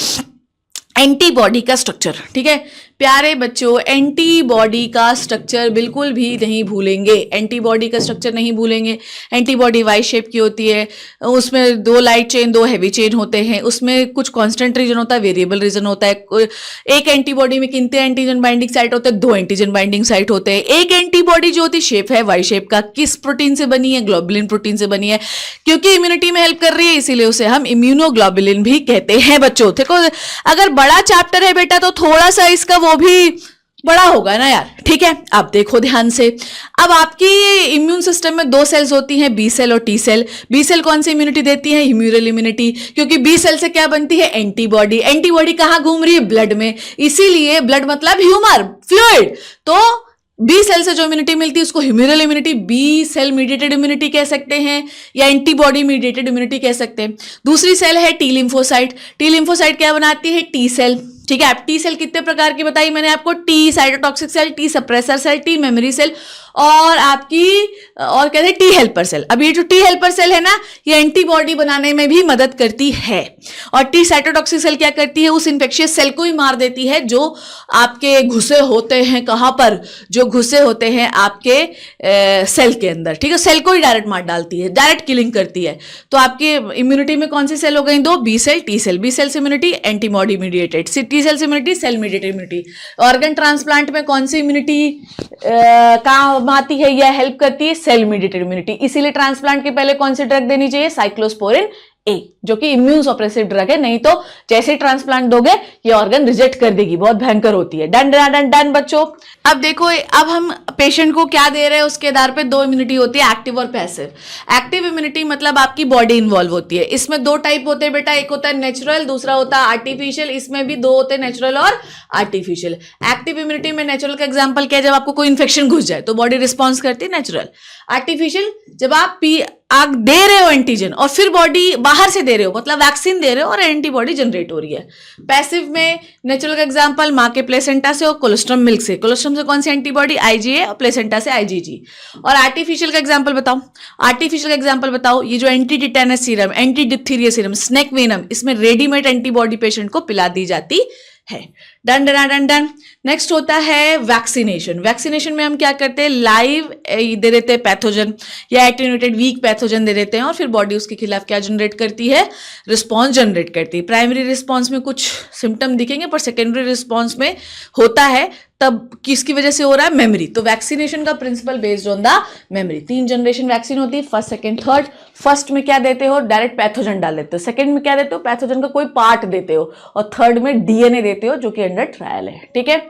एंटीबॉडी का स्ट्रक्चर, ठीक है प्यारे बच्चों। एंटीबॉडी का स्ट्रक्चर बिल्कुल भी नहीं भूलेंगे, एंटीबॉडी का स्ट्रक्चर नहीं भूलेंगे। एंटीबॉडी वाई शेप की होती है, उसमें दो लाइट चेन, दो हैवी चेन होते हैं, उसमें कुछ कांस्टेंट रीजन होता है, वेरिएबल रीजन होता है। एक एंटीबॉडी में कितने एंटीजन बाइंडिंग साइट होते हैं? दो एंटीजन बाइंडिंग साइट होते हैं। एक एंटीबॉडी जो होती शेप है वाई शेप का, किस प्रोटीन से बनी है? ग्लोबुलिन प्रोटीन से बनी है, क्योंकि इम्यूनिटी में हेल्प कर रही है, इसीलिए उसे हम इम्यूनोग्लोबुलिन भी कहते हैं बच्चों। देखो अगर बड़ा चैप्टर है बेटा तो थोड़ा सा इसका वो भी बड़ा होगा ना यार, ठीक है। अब देखो ध्यान से, अब आपकी इम्यून सिस्टम में दो सेल्स होती हैं, बी सेल और टी सेल। बी सेल कौन सी इम्यूनिटी देती है? ह्यूमरल इम्यूनिटी, क्योंकि बी सेल से क्या बनती है? एंटीबॉडी। एंटीबॉडी कहां घूम रही है? ब्लड में, इसीलिए ब्लड मतलब ह्यूमर फ्लूइड। तो बी सेल से जो इम्यूनिटी मिलती है उसको humoral immunity, B cell mediated immunity कह सकते हैं, या एंटीबॉडी मीडिएटेड इम्यूनिटी कह सकते हैं। दूसरी सेल है टी लिम्फोसाइट। टी लिम्फोसाइट क्या बनाती है? टी सेल, ठीक है। अब टी सेल कितने प्रकार की बताई मैंने आपको? T cytotoxic cell, T suppressor cell, T memory cell, और आपकी और कहते हैं टी हेल्पर सेल। अब ये जो टी हेल्पर सेल है ना, ये एंटीबॉडी बनाने में भी मदद करती है। और टी साइटोटॉक्सिक सेल क्या करती है, उस इन्फेक्शियस सेल को ही मार देती है जो आपके घुसे होते हैं, कहां पर, जो घुसे होते हैं आपके सेल के अंदर, ठीक है, सेल को ही डायरेक्ट मार डालती है, डायरेक्ट किलिंग करती है। तो आपके इम्यूनिटी में कौन सी सेल हो गई, दो, B cell, T cell. B cells immunity antibody mediated, T cells immunity cell mediated immunity. Organ transplant में कौन सी इम्यूनिटी काम आती है या हेल्प करती है, सेल मीडिएटेड इम्यूनिटी। इसीलिए ट्रांसप्लांट के पहले कौन सी ड्रग देनी चाहिए, साइक्लोस्पोरिन ए, जो कि इम्यून सप्रेसिव ड्रग है, नहीं तो जैसे ही ट्रांसप्लांट दोगे ये ऑर्गन रिजेक्ट कर देगी, बहुत भयंकर होती है। डन डन डन डन बच्चों। अब देखो, अब हम पेशेंट को क्या दे रहे हैं उसके आधार पे दो इम्यूनिटी होती है, एक्टिव और पैसिव। एक्टिव इम्यूनिटी मतलब आपकी बॉडी इन्वॉल्व होती है। इसमें दो टाइप होते हैं बेटा, एक होता है नेचुरल, दूसरा होता है आर्टिफिशियल। इसमें भी दो होते हैं, नेचुरल और आर्टिफिशियल। एक्टिव इम्यूनिटी में नेचुरल का एग्जाम्पल क्या है, जब आपको कोई इन्फेक्शन घुस जाए तो बॉडी रिस्पॉन्स करती है, नेचुरल। आर्टिफिशियल, जब आप दे रहे हो एंटीजन और फिर बॉडी बाहर से दे रहे हो, मतलब वैक्सीन दे रहे हो और एंटीबॉडी जनरेट हो रही है। पैसिव में नेचुरल का एग्जांपल मां के प्लेसेंटा से और कोलोस्ट्रम मिल्क से। कोलोस्ट्रम से कौन सी एंटीबॉडी, आईजीए, और प्लेसेंटा से आईजीजी। और आर्टिफिशियल का एग्जांपल बताओ, आर्टिफिशियल का एग्जांपल बताओ, ये जो anti tetanus serum, anti diphtheria serum, snake venom, इसमें रेडीमेड एंटीबॉडी पेशेंट को पिला दी जाती है। Done done done done. Next होता है वैक्सीनेशन। वैक्सीनेशन में हम क्या करते हैं, लाइव दे देते हैं पैथोजन या एटेन्यूएटेड वीक पैथोजन दे देते हैं और फिर बॉडी उसके खिलाफ क्या जनरेट करती है, रिस्पॉन्स जनरेट करती है। प्राइमरी रिस्पॉन्स में कुछ सिम्टम दिखेंगे पर सेकेंडरी रिस्पॉन्स में होता है, तब किसकी वजह से हो रहा है, मेमोरी। तो वैक्सीनेशन का principle based on the memory. 3 generation vaccine होती है, फर्स्ट, सेकंड, थर्ड। फर्स्ट में क्या देते हो, डायरेक्ट पैथोजन डाल देते हो। सेकंड में क्या देते हो, पैथोजन का कोई पार्ट देते हो। और थर्ड में डीएनए देते हो, जो कि अंडर ट्रायल है, ठीक है।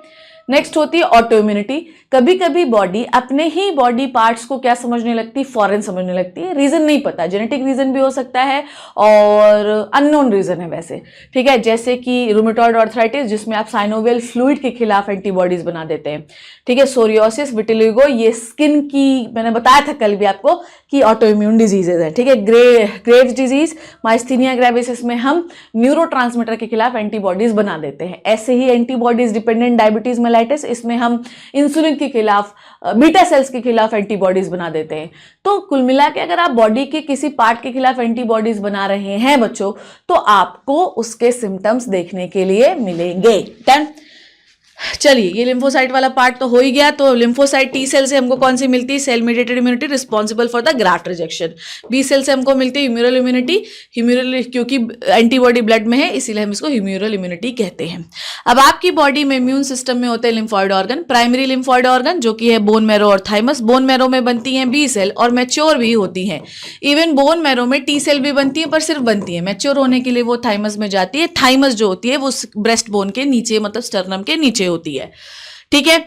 नेक्स्ट होती है ऑटो इम्यूनिटी। कभी कभी बॉडी अपने ही बॉडी पार्ट्स को क्या समझने लगती है, फॉरेन समझने लगती है। रीजन नहीं पता, जेनेटिक रीजन भी हो सकता है और अननोन रीजन है वैसे, ठीक है। जैसे कि रूमेटॉइड आर्थराइटिस, जिसमें आप साइनोवियल फ्लूइड के खिलाफ एंटीबॉडीज बना देते हैं, ठीक है। सोरियोसिस, विटिलिगो, ये स्किन की, मैंने बताया था कल भी आपको कि ऑटो इम्यून डिजीजेज है, ठीक है। ग्रेव्स डिजीज, माइस्थीनिया ग्रेविस, इसमें हम न्यूरोट्रांसमीटर के खिलाफ एंटीबॉडीज बना देते हैं। ऐसे ही एंटीबॉडीज डिपेंडेंट डायबिटीज मेलाइटिस, इसमें हम इंसुलिन के खिलाफ, बीटा सेल्स के खिलाफ एंटीबॉडीज बना देते हैं। तो कुल मिला के अगर आप बॉडी के किसी पार्ट के खिलाफ एंटीबॉडीज बना रहे हैं बच्चों, तो आपको उसके सिम्टम्स देखने के लिए मिलेंगे। डन। चलिए, ये लिम्फोसाइट वाला पार्ट तो हो ही गया। तो लिम्फोसाइट टी सेल से हमको कौन सी मिलती है, cell mediated immunity, responsible for the graft rejection. B cell से हमको मिलती है ह्यूमरल इम्यूनिटी, ह्यूमरल क्योंकि एंटीबॉडी ब्लड में है इसीलिए हम इसको ह्यूमरल इम्यूनिटी कहते हैं। अब आपकी बॉडी में इम्यून सिस्टम में होते हैं lymphoid organ, primary lymphoid organ जो कि है बोन मैरो और थाइमस। बोन मैरो में बनती हैं बी सेल और मैच्योर भी होती हैं। इवन बोन मैरो में टी सेल भी बनती है, पर सिर्फ बनती है, मैच्योर होने के लिए वो थाइमस में जाती है। थाइमस जो होती है वो ब्रेस्ट बोन के नीचे, मतलब स्टर्नम के नीचे होती है, ठीक है।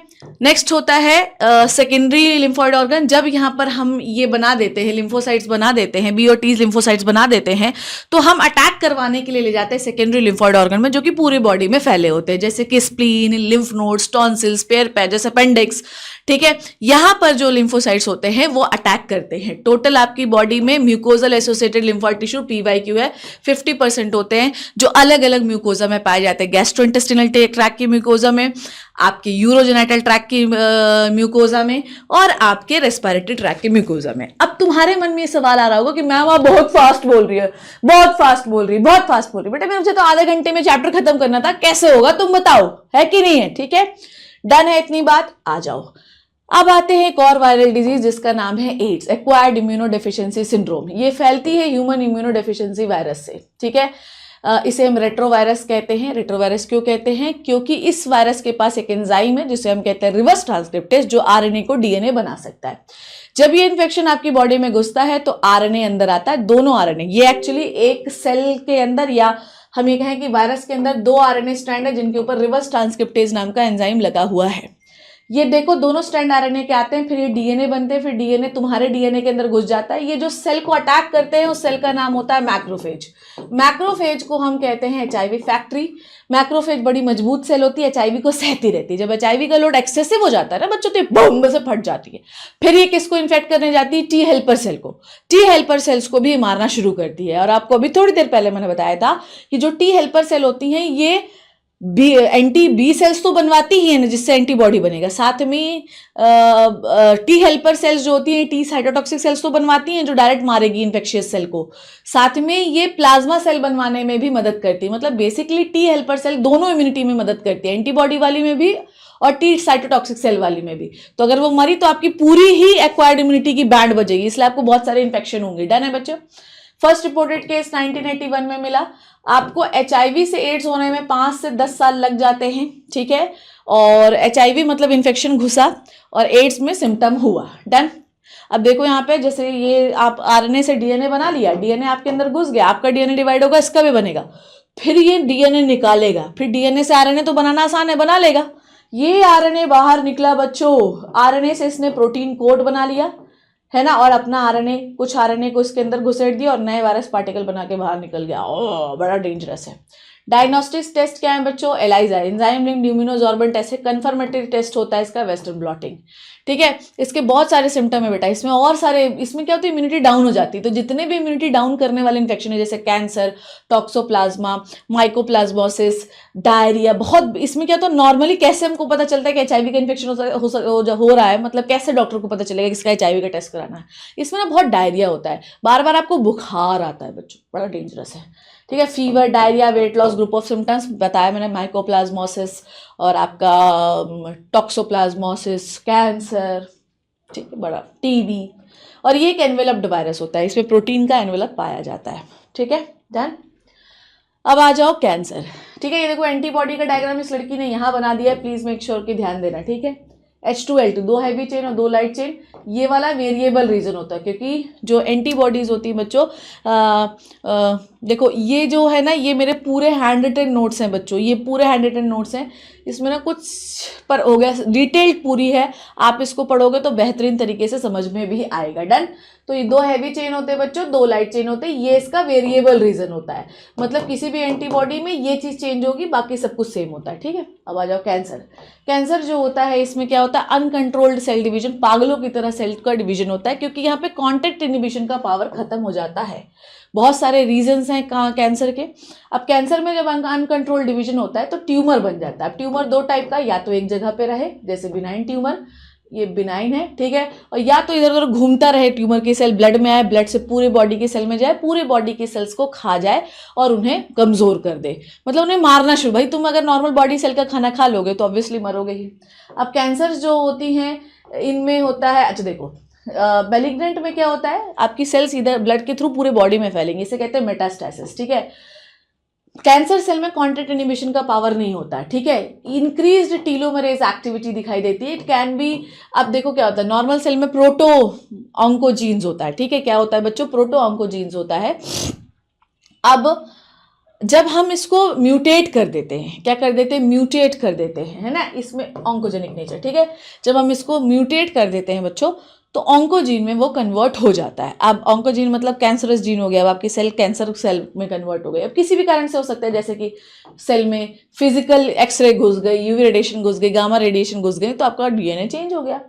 नेक्स्ट होता है सेकेंडरी लिम्फॉइड ऑर्गन। जब यहां पर हम ये बना देते हैं, लिम्फोसाइट्स बना देते हैं, बी और टी लिम्फोसाइट्स बना देते हैं, तो हम अटैक करवाने के लिए ले जाते हैं सेकेंडरी लिम्फॉइड ऑर्गन में, जो कि पूरी बॉडी में फैले होते हैं, जैसे कि spleen, lymph nodes, tonsils, pair patches, appendix, ठीक है। यहां पर जो लिम्फोसाइट्स होते हैं वो अटैक करते हैं। टोटल आपकी बॉडी में mucosal associated lymphoid tissue PYQ है, 50% होते हैं जो अलग अलग म्यूकोजा में पाए जाते हैं। गैस्ट्रोइंटेस्टिनल ट्रैक्ट की म्यूकोजा में, आपके यूरोजेनाइटल ट्रैक्ट की म्यूकोजा में और आपके रेस्पिरेटरी ट्रैक्ट की म्यूकोजा में। अब तुम्हारे मन में ये सवाल आ रहा होगा कि मैम आप बहुत फास्ट बोल रही है, बहुत फास्ट बोल रही, बहुत फास्ट बोल रही। बेटा मुझे तो आधे घंटे में चैप्टर खत्म करना था, कैसे होगा तुम बताओ, है कि नहीं है, ठीक है। डन है इतनी बात, आ जाओ। अब आते हैं एक और वायरल डिजीज जिसका नाम है एड्स, एक्वायर्ड इम्यूनोडेफिशिएंसी सिंड्रोम। ये फैलती है ह्यूमन इम्यूनोडेफिशिएंसी वायरस से, ठीक है। इसे हम रेट्रोवायरस कहते हैं। रेट्रोवायरस क्यों कहते हैं, क्योंकि इस वायरस के पास एक एंजाइम है जिसे हम कहते हैं रिवर्स ट्रांसक्रिप्टेज, जो आरएनए को डीएनए बना सकता है। जब ये इन्फेक्शन आपकी बॉडी में घुसता है तो आरएनए अंदर आता है, दोनों आरएनए। ये एक्चुअली एक सेल के अंदर, या हम ये कहें कि वायरस के अंदर 2 आरएनए स्ट्रैंड है जिनके ऊपर रिवर्स ट्रांसक्रिप्टेज नाम का एंजाइम लगा हुआ है। ये देखो, दोनों स्ट्रैंड आरएनए के आते हैं, फिर ये डीएनए बनते हैं, फिर डीएनए तुम्हारे डीएनए के अंदर घुस जाता है। ये जो सेल को अटैक करते हैं उस सेल का नाम होता है मैक्रोफेज। मैक्रोफेज को हम कहते हैं एचआईवी फैक्ट्री। मैक्रोफेज बड़ी मजबूत सेल होती है, एचआईवी को सहती रहती है। जब एचआईवी का लोड एक्सेसिव हो जाता है ना बच्चों, तो ये बम से फट जाती है। फिर ये किसको इन्फेक्ट करने जाती है, टी हेल्पर सेल को। टी हेल्पर सेल्स को भी मारना शुरू करती है। और आपको अभी थोड़ी देर पहले मैंने बताया था कि जो टी हेल्पर सेल होती हैं ये एंटी बी सेल्स तो बनवाती ही है ना, जिससे एंटीबॉडी बनेगा। साथ में टी हेल्पर सेल्स जो होती हैं, टी साइटोटॉक्सिक सेल्स तो बनवाती हैं जो डायरेक्ट मारेगी इन्फेक्शियस सेल को। साथ में ये प्लाज्मा सेल बनवाने में भी मदद करती है। मतलब बेसिकली टी हेल्पर सेल दोनों इम्यूनिटी में मदद करती है, एंटीबॉडी वाली में भी और टी साइटोटॉक्सिक सेल वाली में भी। तो अगर वो मरी तो आपकी पूरी ही एक्वायर्ड इम्यूनिटी की बैंड बजेगी, इसलिए आपको बहुत सारे इन्फेक्शन होंगे। डन है बच्चों। फर्स्ट रिपोर्टेड केस 1981 में मिला। आपको एचआईवी से एड्स होने में 5 से 10 साल लग जाते हैं, ठीक है। और एचआईवी मतलब इन्फेक्शन घुसा और एड्स में सिम्टम हुआ। डन। अब देखो यहाँ पे, जैसे ये आप आरएनए से डीएनए बना लिया, डीएनए आपके अंदर घुस गया, आपका डीएनए डिवाइड होगा, इसका भी बनेगा, फिर ये डीएनए निकालेगा, फिर डीएनए से आरएनए तो बनाना आसान है, बना लेगा। ये आरएनए बाहर निकला बच्चों, आरएनए से इसने प्रोटीन कोड बना लिया, है ना, और अपना आरएनए, कुछ आरएनए को इसके अंदर घुसेड़ दिया और नए वायरस पार्टिकल बना के बाहर निकल गया। ओ, बड़ा डेंजरस है। डायग्नोस्टिक टेस्ट क्या है बच्चों? ELISA, enzyme linked immunosorbent test है। कंफर्मेटरी टेस्ट होता है इसका वेस्टर्न ब्लॉटिंग, ठीक है। इसके बहुत सारे सिम्टम है बेटा, इसमें और सारे, इसमें क्या होती है, इम्यूनिटी डाउन हो जाती है। तो जितने भी इम्यूनिटी डाउन करने वाले इन्फेक्शन है, जैसे कैंसर, टॉक्सोप्लाज्मा, माइकोप्लाज्मोसिस, डायरिया, बहुत इसमें क्या होता है, नॉर्मली कैसे हमको पता चलता है कि एचआईवी का इन्फेक्शन हो रहा है, मतलब कैसे डॉक्टर को पता चलेगा किसका एचआईवी का टेस्ट कराना है? इसमें ना बहुत डायरिया होता है, बार बार आपको बुखार आता है बच्चों, बड़ा डेंजरस है, ठीक है। Fever, diarrhoea, weight loss, group of symptoms बताया मैंने, माइकोप्लाज्मोसिस और आपका टॉक्सोप्लाज्मोसिस, कैंसर, ठीक है, बड़ा टीबी। और ये एक एनवेलप्ड वायरस होता है, इसमें प्रोटीन का एनवेलप पाया जाता है, ठीक है। डन। अब आ जाओ कैंसर, ठीक है। ये देखो एंटीबॉडी का डायग्राम इस लड़की ने यहाँ बना दिया है, प्लीज मेक श्योर कि ध्यान देना, ठीक है। H2L2, 2 हैवी चेन और 2 लाइट चेन, ये वाला वेरिएबल रीजन होता है, क्योंकि जो एंटीबॉडीज होती है बच्चों, देखो ये जो है ना, ये मेरे पूरे हैंड रिटन नोट्स हैं बच्चों, ये पूरे हैंड रिटन नोट्स हैं, इसमें ना कुछ पर हो गया, डिटेल्ड पूरी है, आप इसको पढ़ोगे तो बेहतरीन तरीके से समझ में भी आएगा। डन। तो ये 2 हैवी चेन होते हैं बच्चों, 2 लाइट चेन होते हैं, ये इसका वेरिएबल रीजन होता है, मतलब किसी भी एंटीबॉडी में ये चीज चेंज होगी, बाकी सब कुछ सेम होता है, ठीक है। अब आ जाओ कैंसर। कैंसर जो होता है, इसमें क्या होता है, अनकंट्रोल्ड सेल डिवीजन, पागलों की तरह सेल का डिवीजन होता है, क्योंकि यहाँ पे कॉन्टैक्ट इनिबिशन का पावर खत्म हो जाता है। बहुत सारे रीजंस हैं कैंसर के। अब कैंसर में जब अनकंट्रोल्ड डिवीजन होता है तो ट्यूमर बन जाता है। अब ट्यूमर 2 टाइप का, या तो एक जगह पे रहे, जैसे बिनाइन ट्यूमर, ये बिनाइन है, ठीक है, और या तो इधर उधर घूमता रहे, ट्यूमर की सेल ब्लड में आए, ब्लड से पूरे बॉडी के सेल में जाए, पूरे बॉडी के सेल्स को खा जाए और उन्हें कमजोर कर दे, मतलब उन्हें मारना शुरू। भाई तुम अगर नॉर्मल बॉडी सेल का खाना खा लोगे तो ऑब्वियसली मरोगे ही। अब कैंसर जो होती हैं, इनमें होता है, अच्छा देखो, बेलिग्नेंट में क्या होता है, आपकी सेल्स इधर ब्लड के थ्रू पूरे बॉडी में फैलेंगे, इसे कहते हैं मेटास्टेसिस, ठीक है। कैंसर सेल में कॉन्टैक्ट इनिबिशन का पावर नहीं होता, ठीक है। इंक्रीज्ड टीलोमरेज एक्टिविटी दिखाई देती है, इट कैन बी, अब देखो क्या होता है, नॉर्मल सेल में प्रोटो ऑन्कोजीन्स होता है, ठीक है। क्या होता है बच्चों, प्रोटो ऑन्कोजीन्स होता है। अब जब हम इसको म्यूटेट कर देते हैं, क्या कर देते हैं, म्यूटेट कर देते हैं, है ना, इसमें ऑन्कोजेनिक नेचर, ठीक है। जब हम इसको म्यूटेट कर देते हैं बच्चों, तो ऑन्कोजीन में वो कन्वर्ट हो जाता है। अब ऑन्कोजीन मतलब कैंसरस जीन हो गया, अब आपकी सेल कैंसर सेल में कन्वर्ट हो गई। अब किसी भी कारण से हो सकता है, जैसे कि सेल में फिजिकल एक्सरे घुस गई, यूवी रेडिएशन घुस गई, गामा रेडिएशन घुस गई, तो आपका डीएनए चेंज हो गया,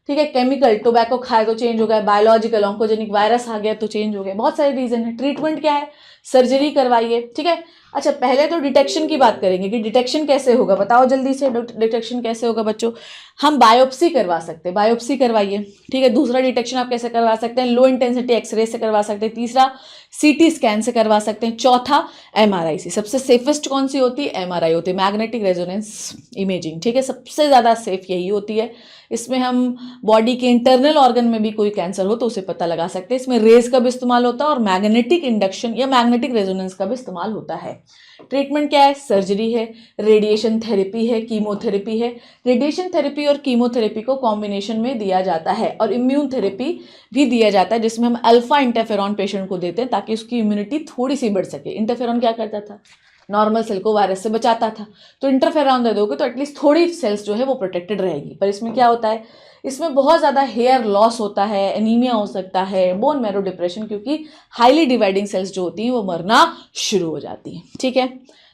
ठीक है। केमिकल, टोबैको खाए तो चेंज हो गया, बायोलॉजिकल ऑन्कोजेनिक वायरस आ गया तो चेंज हो गया, बहुत सारे रीजन है। ट्रीटमेंट क्या है, सर्जरी करवाइए, ठीक है। अच्छा पहले तो डिटेक्शन की बात करेंगे कि डिटेक्शन कैसे होगा, बताओ जल्दी से, डिटेक्शन कैसे होगा बच्चों। हम बायोप्सी करवा सकते हैं, बायोप्सी करवाइए, ठीक है। दूसरा डिटेक्शन आप कैसे करवा सकते हैं, लो इंटेंसिटी एक्सरे से करवा सकते हैं। तीसरा सीटी स्कैन से करवा सकते हैं। चौथा एमआरआई से। सबसे सेफेस्ट कौन सी होती है, एमआरआई होती है, मैग्नेटिक रेजोनेंस इमेजिंग, ठीक है, सबसे ज़्यादा सेफ यही होती है। इसमें हम बॉडी के इंटरनल ऑर्गन में भी कोई कैंसर हो तो उसे पता लगा सकते हैं। इसमें रेज का भी इस्तेमाल होता है और मैग्नेटिक इंडक्शन या मैग्नेटिक रेजोनेंस का भी इस्तेमाल होता है। ट्रीटमेंट क्या है, सर्जरी है, रेडिएशन थेरेपी है, कीमोथेरेपी है। रेडिएशन थेरेपी और कीमोथेरेपी को कॉम्बिनेशन में दिया जाता है और इम्यून थेरेपी भी दिया जाता है, जिसमें हम अल्फा इंटरफेरॉन पेशेंट को देते हैं ताकि उसकी इम्यूनिटी थोड़ी सी बढ़ सके। इंटरफेरॉन क्या करता था, नॉर्मल सेल को वायरस से बचाता था, तो इंटरफेरॉन दे दोगे तो एटलीस्ट थोड़ी सेल्स जो है वो प्रोटेक्टेड रहेगी। पर इसमें क्या होता है, इसमें बहुत ज़्यादा हेयर लॉस होता है, एनीमिया हो सकता है, बोन मैरो डिप्रेशन, क्योंकि हाईली डिवाइडिंग सेल्स जो होती हैं वो मरना शुरू हो जाती हैं, ठीक है।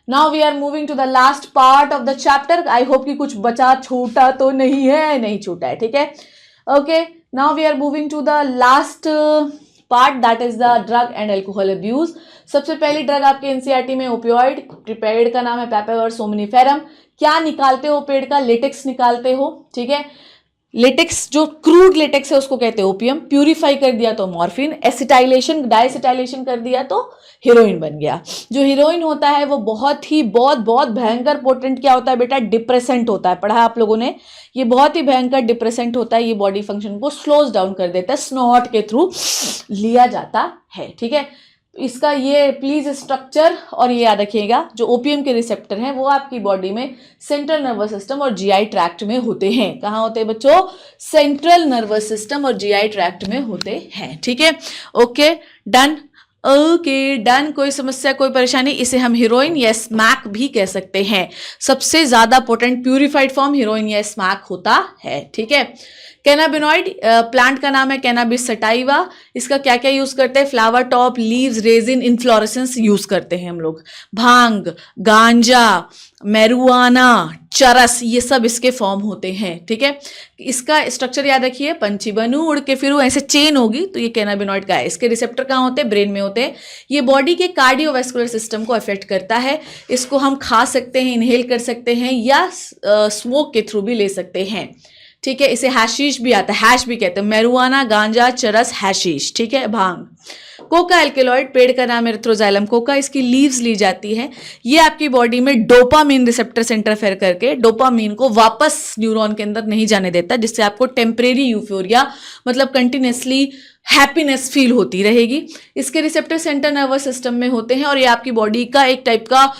Now we are moving to the last part of the chapter. I hope कि कुछ बचा छूटा तो नहीं है, नहीं छूटा है, ठीक है। Okay, now we are moving to the last part that is the drug and alcohol abuse. सबसे पहली ड्रग आपके एनसीईआरटी में ओपियोइड, पेड़ का नाम है पैपेवर सोमनिफेरम। क्या निकालते हो पेड़ का? लेटेक्स निकालते हो, ठीक है। लेटेक्स जो क्रूड लेटेक्स है उसको कहते हैं ओपियम। प्यूरिफाई कर दिया तो मॉर्फिन, एसिटाइलेशन डाइसिटाइलेशन कर दिया तो हीरोइन बन गया। जो हीरोइन होता है वो बहुत भयंकर पोटेंट क्या होता है बेटा? डिप्रेसेंट होता है। पढ़ा आप लोगों ने, ये बहुत ही भयंकर डिप्रेसेंट होता है। ये बॉडी फंक्शन को स्लोज डाउन कर देता है, स्नॉट के थ्रू लिया जाता है, ठीक है। इसका ये प्लीज स्ट्रक्चर और ये याद रखिएगा, जो ओपीएम के रिसेप्टर हैं वो आपकी बॉडी में सेंट्रल नर्वस सिस्टम और जीआई ट्रैक्ट में होते हैं। कहाँ होते हैं बच्चों? सेंट्रल नर्वस सिस्टम और जीआई ट्रैक्ट में होते हैं, ठीक है। Okay done, okay done. कोई समस्या, कोई परेशानी? इसे हम हीरोइन या स्मैक भी कह सकते हैं। सबसे ज्यादा पोटेंट प्यूरिफाइड फॉर्म हीरोइन या स्मैक होता है, ठीक है। कैनाबिनॉइड प्लांट का नाम है कैनाबिस सटाइवा। इसका क्या क्या यूज करते हैं? Flower top, leaves, resin, inflorescence use करते हैं हम लोग। भांग, गांजा, मैरुआना, चरस, ये सब इसके फॉर्म होते हैं, ठीक है। इसका स्ट्रक्चर याद रखिए, पंछी बनू उड़ के फिरू, ऐसे चेन होगी तो ये कैनाबिनॉइड का है। इसके रिसेप्टर कहाँ होते हैं? ब्रेन में होते हैं। ये बॉडी के कार्डियोवैस्कुलर सिस्टम को अफेक्ट करता है। इसको हम खा सकते हैं, इनहेल कर सकते हैं या स्मोक के थ्रू भी ले सकते हैं, ठीक है। इसे हैशीश भी आता है, हैश भी कहते हैं। मैरुआना, गांजा, चरस, हैशीश, ठीक है। भांग। कोका एल्केलॉइड, पेड़ का नाम है एरिथ्रोजाइलम कोका। इसकी लीव्स ली जाती है। ये आपकी बॉडी में डोपामीन रिसेप्टर से इंटरफेयर करके डोपामीन को वापस न्यूरॉन के अंदर नहीं जाने देता, जिससे आपको टेम्परेरी यूफोरिया मतलब कंटिन्यूसली हैप्पीनेस फील होती रहेगी। इसके रिसेप्टर सेंट्रल नर्वस सिस्टम में होते हैं और ये आपकी बॉडी का एक टाइप का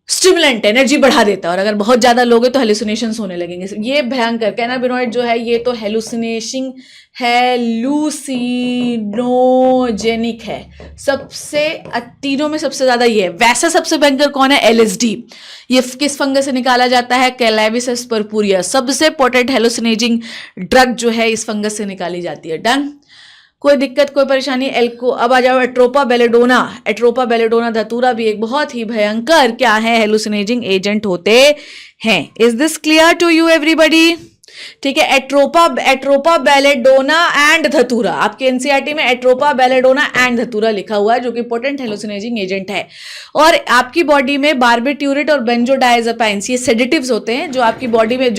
स्टिमुलेंट, एनर्जी बढ़ा देता है। और अगर बहुत ज्यादा लोगे तो हेलुसिनेशंस होने लगेंगे। ये भयंकर कैनाबिनॉइड जो है ये तो हेलुसिनोजेनिक है। सबसे तीनों में सबसे ज्यादा ये है। वैसे सबसे भयंकर कौन है? एलएसडी। ये किस फंगस से निकाला जाता है? कैलाविस पर्पुरिया। सबसे पोटेंट हेलुसिनेजिंग ड्रग जो है इस फंगस से निकाली जाती है। डन, कोई दिक्कत, कोई परेशानी? अब आ जाओ एट्रोपा बेलेडोना। एट्रोपा बेलेडोना धतूरा भी एक बहुत ही भयंकर क्या है? हेलुसिनेजिंग एजेंट होते हैं। Is this clear to you everybody? ठीक है। एट्रोपा बेलेडोना एंड धतूरा, आपके एनसीईआरटी में एट्रोपा बेलेडोना एंड धतूरा लिखा हुआ है, जो कि पोटेंट हेलुसिनेजिंग एजेंट है। और आपकी बॉडी में बार्बिट्यूरेट और बेंजोडाइजेपाइन्स, ये सेडेटिव्स होते हैं जो आपकी बॉडी में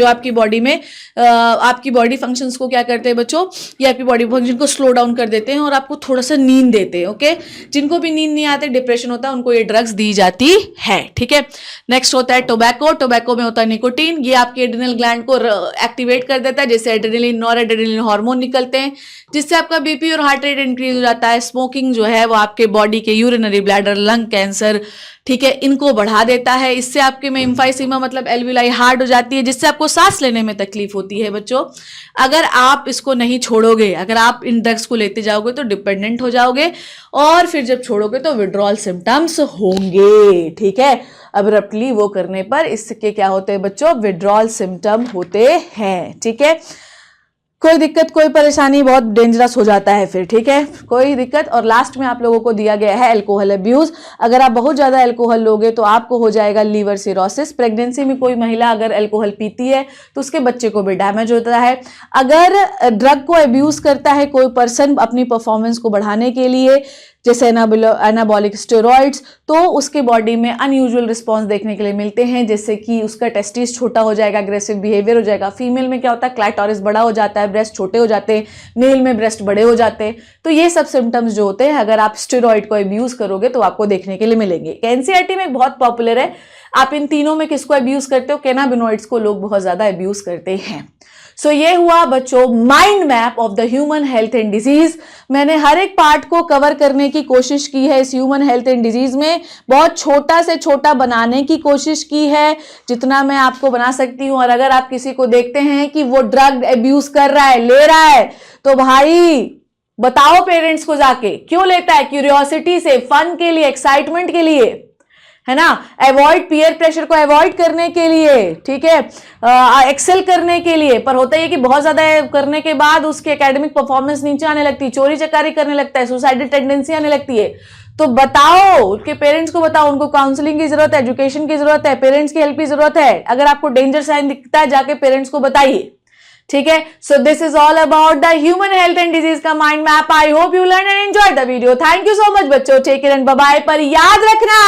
आपकी बॉडी फंक्शंस को क्या करते हैं बच्चों? ये आपकी बॉडी फंक्शन को स्लो डाउन कर देते हैं और आपको थोड़ा सा नींद देते हैं। ओके, जिनको भी नींद नहीं आते, डिप्रेशन होता है, उनको ये ड्रग्स दी जाती है, ठीक है। नेक्स्ट होता है टोबैको। टोबैको में होता है निकोटीन। ये आपके एड्रिनल ग्लैंड को एक्टिवेट कर देता है, जिससे एड्रेनलिन, नॉरएड्रेनलिन हार्मोन निकलते हैं, जिससे आपका बीपी और हार्ट रेट इंक्रीज हो जाता है। स्मोकिंग जो है वो आपके बॉडी के यूरिनरी ब्लैडर, लंग कैंसर, ठीक है, इनको बढ़ा देता है। इससे आपके में एम्फाइसीमा मतलब एल्विलाई हार्ड हो जाती है, जिससे आपको सांस लेने में तकलीफ होती है बच्चों। अगर आप इसको नहीं छोड़ोगे, अगर आप इन ड्रग्स को लेते जाओगे तो डिपेंडेंट हो जाओगे, और फिर जब छोड़ोगे तो विड्रॉल सिम्टम्स होंगे, ठीक है। अब्रप्टली वो करने पर इसके क्या होते हैं बच्चों? विड्रॉल सिम्टम होते हैं, ठीक है। कोई दिक्कत, कोई परेशानी? बहुत डेंजरस हो जाता है फिर, ठीक है, कोई दिक्कत। और लास्ट में आप लोगों को दिया गया है अल्कोहल अब्यूज। अगर आप बहुत ज्यादा अल्कोहल लोगे तो आपको हो जाएगा लीवर सिरोसिस। प्रेगनेंसी में कोई महिला अगर अल्कोहल पीती है तो उसके बच्चे को भी डैमेज होता है। अगर ड्रग को अब्यूज करता है कोई पर्सन अपनी परफॉर्मेंस को बढ़ाने के लिए, जैसे एनाबॉलिक स्टेरॉइड्स, तो उसके बॉडी में अनयूजुअल रिस्पॉन्स देखने के लिए मिलते हैं, जैसे कि उसका टेस्टिस छोटा हो जाएगा, अग्रेसिव बिहेवियर हो जाएगा। फीमेल में क्या होता है? क्लाइटोरिस बड़ा हो जाता है, ब्रेस्ट छोटे हो जाते हैं। मेल में ब्रेस्ट बड़े हो जाते हैं। तो ये सब सिम्टम्स जो होते हैं, अगर आप स्टेरॉइड को अब्यूज करोगे तो आपको देखने के लिए मिलेंगे। एनसीईआरटी में बहुत पॉपुलर है। आप इन तीनों में किसको अब्यूज करते हो? कैनाबिनॉइड्स को लोग बहुत ज्यादा अब्यूज करते हैं। सो ये हुआ बच्चों mind map of the human health and disease. मैंने हर एक पार्ट को कवर करने की कोशिश की है इस ह्यूमन हेल्थ एंड डिजीज में, बहुत छोटा से छोटा बनाने की कोशिश की है जितना मैं आपको बना सकती हूं। और अगर आप किसी को देखते हैं कि वो ड्रग अब्यूज कर रहा है, ले रहा है, तो भाई बताओ पेरेंट्स को जाके, क्यों लेता है? क्यूरियोसिटी से, फन के लिए, एक्साइटमेंट के लिए, है ना, अवॉइड पीयर प्रेशर को अवॉइड करने के लिए, ठीक है, एक्सेल करने के लिए। पर होता है कि बहुत ज्यादा करने के बाद उसकी एकेडमिक परफॉर्मेंस नीचे आने लगती है, चोरी चकारी करने लगता है, सुसाइडल टेंडेंसी आने लगती है। तो बताओ, उनके पेरेंट्स को बताओ, उनको काउंसलिंग की जरूरत है, एजुकेशन की जरूरत है, पेरेंट्स की हेल्प की जरूरत है। अगर आपको डेंजर साइन दिखता है, जाके पेरेंट्स को बताइए, ठीक है, so this is all about the human health and disease का mind map. I hope you learn and enjoy the video. Thank you so much बच्चों, take care and bye bye. पर याद रखना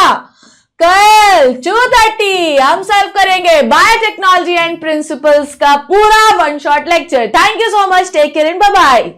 कल 2:30 हम सॉल्व करेंगे बायोटेक्नोलॉजी एंड प्रिंसिपल्स का पूरा 1 shot lecture. Thank you so much, take care and bye bye.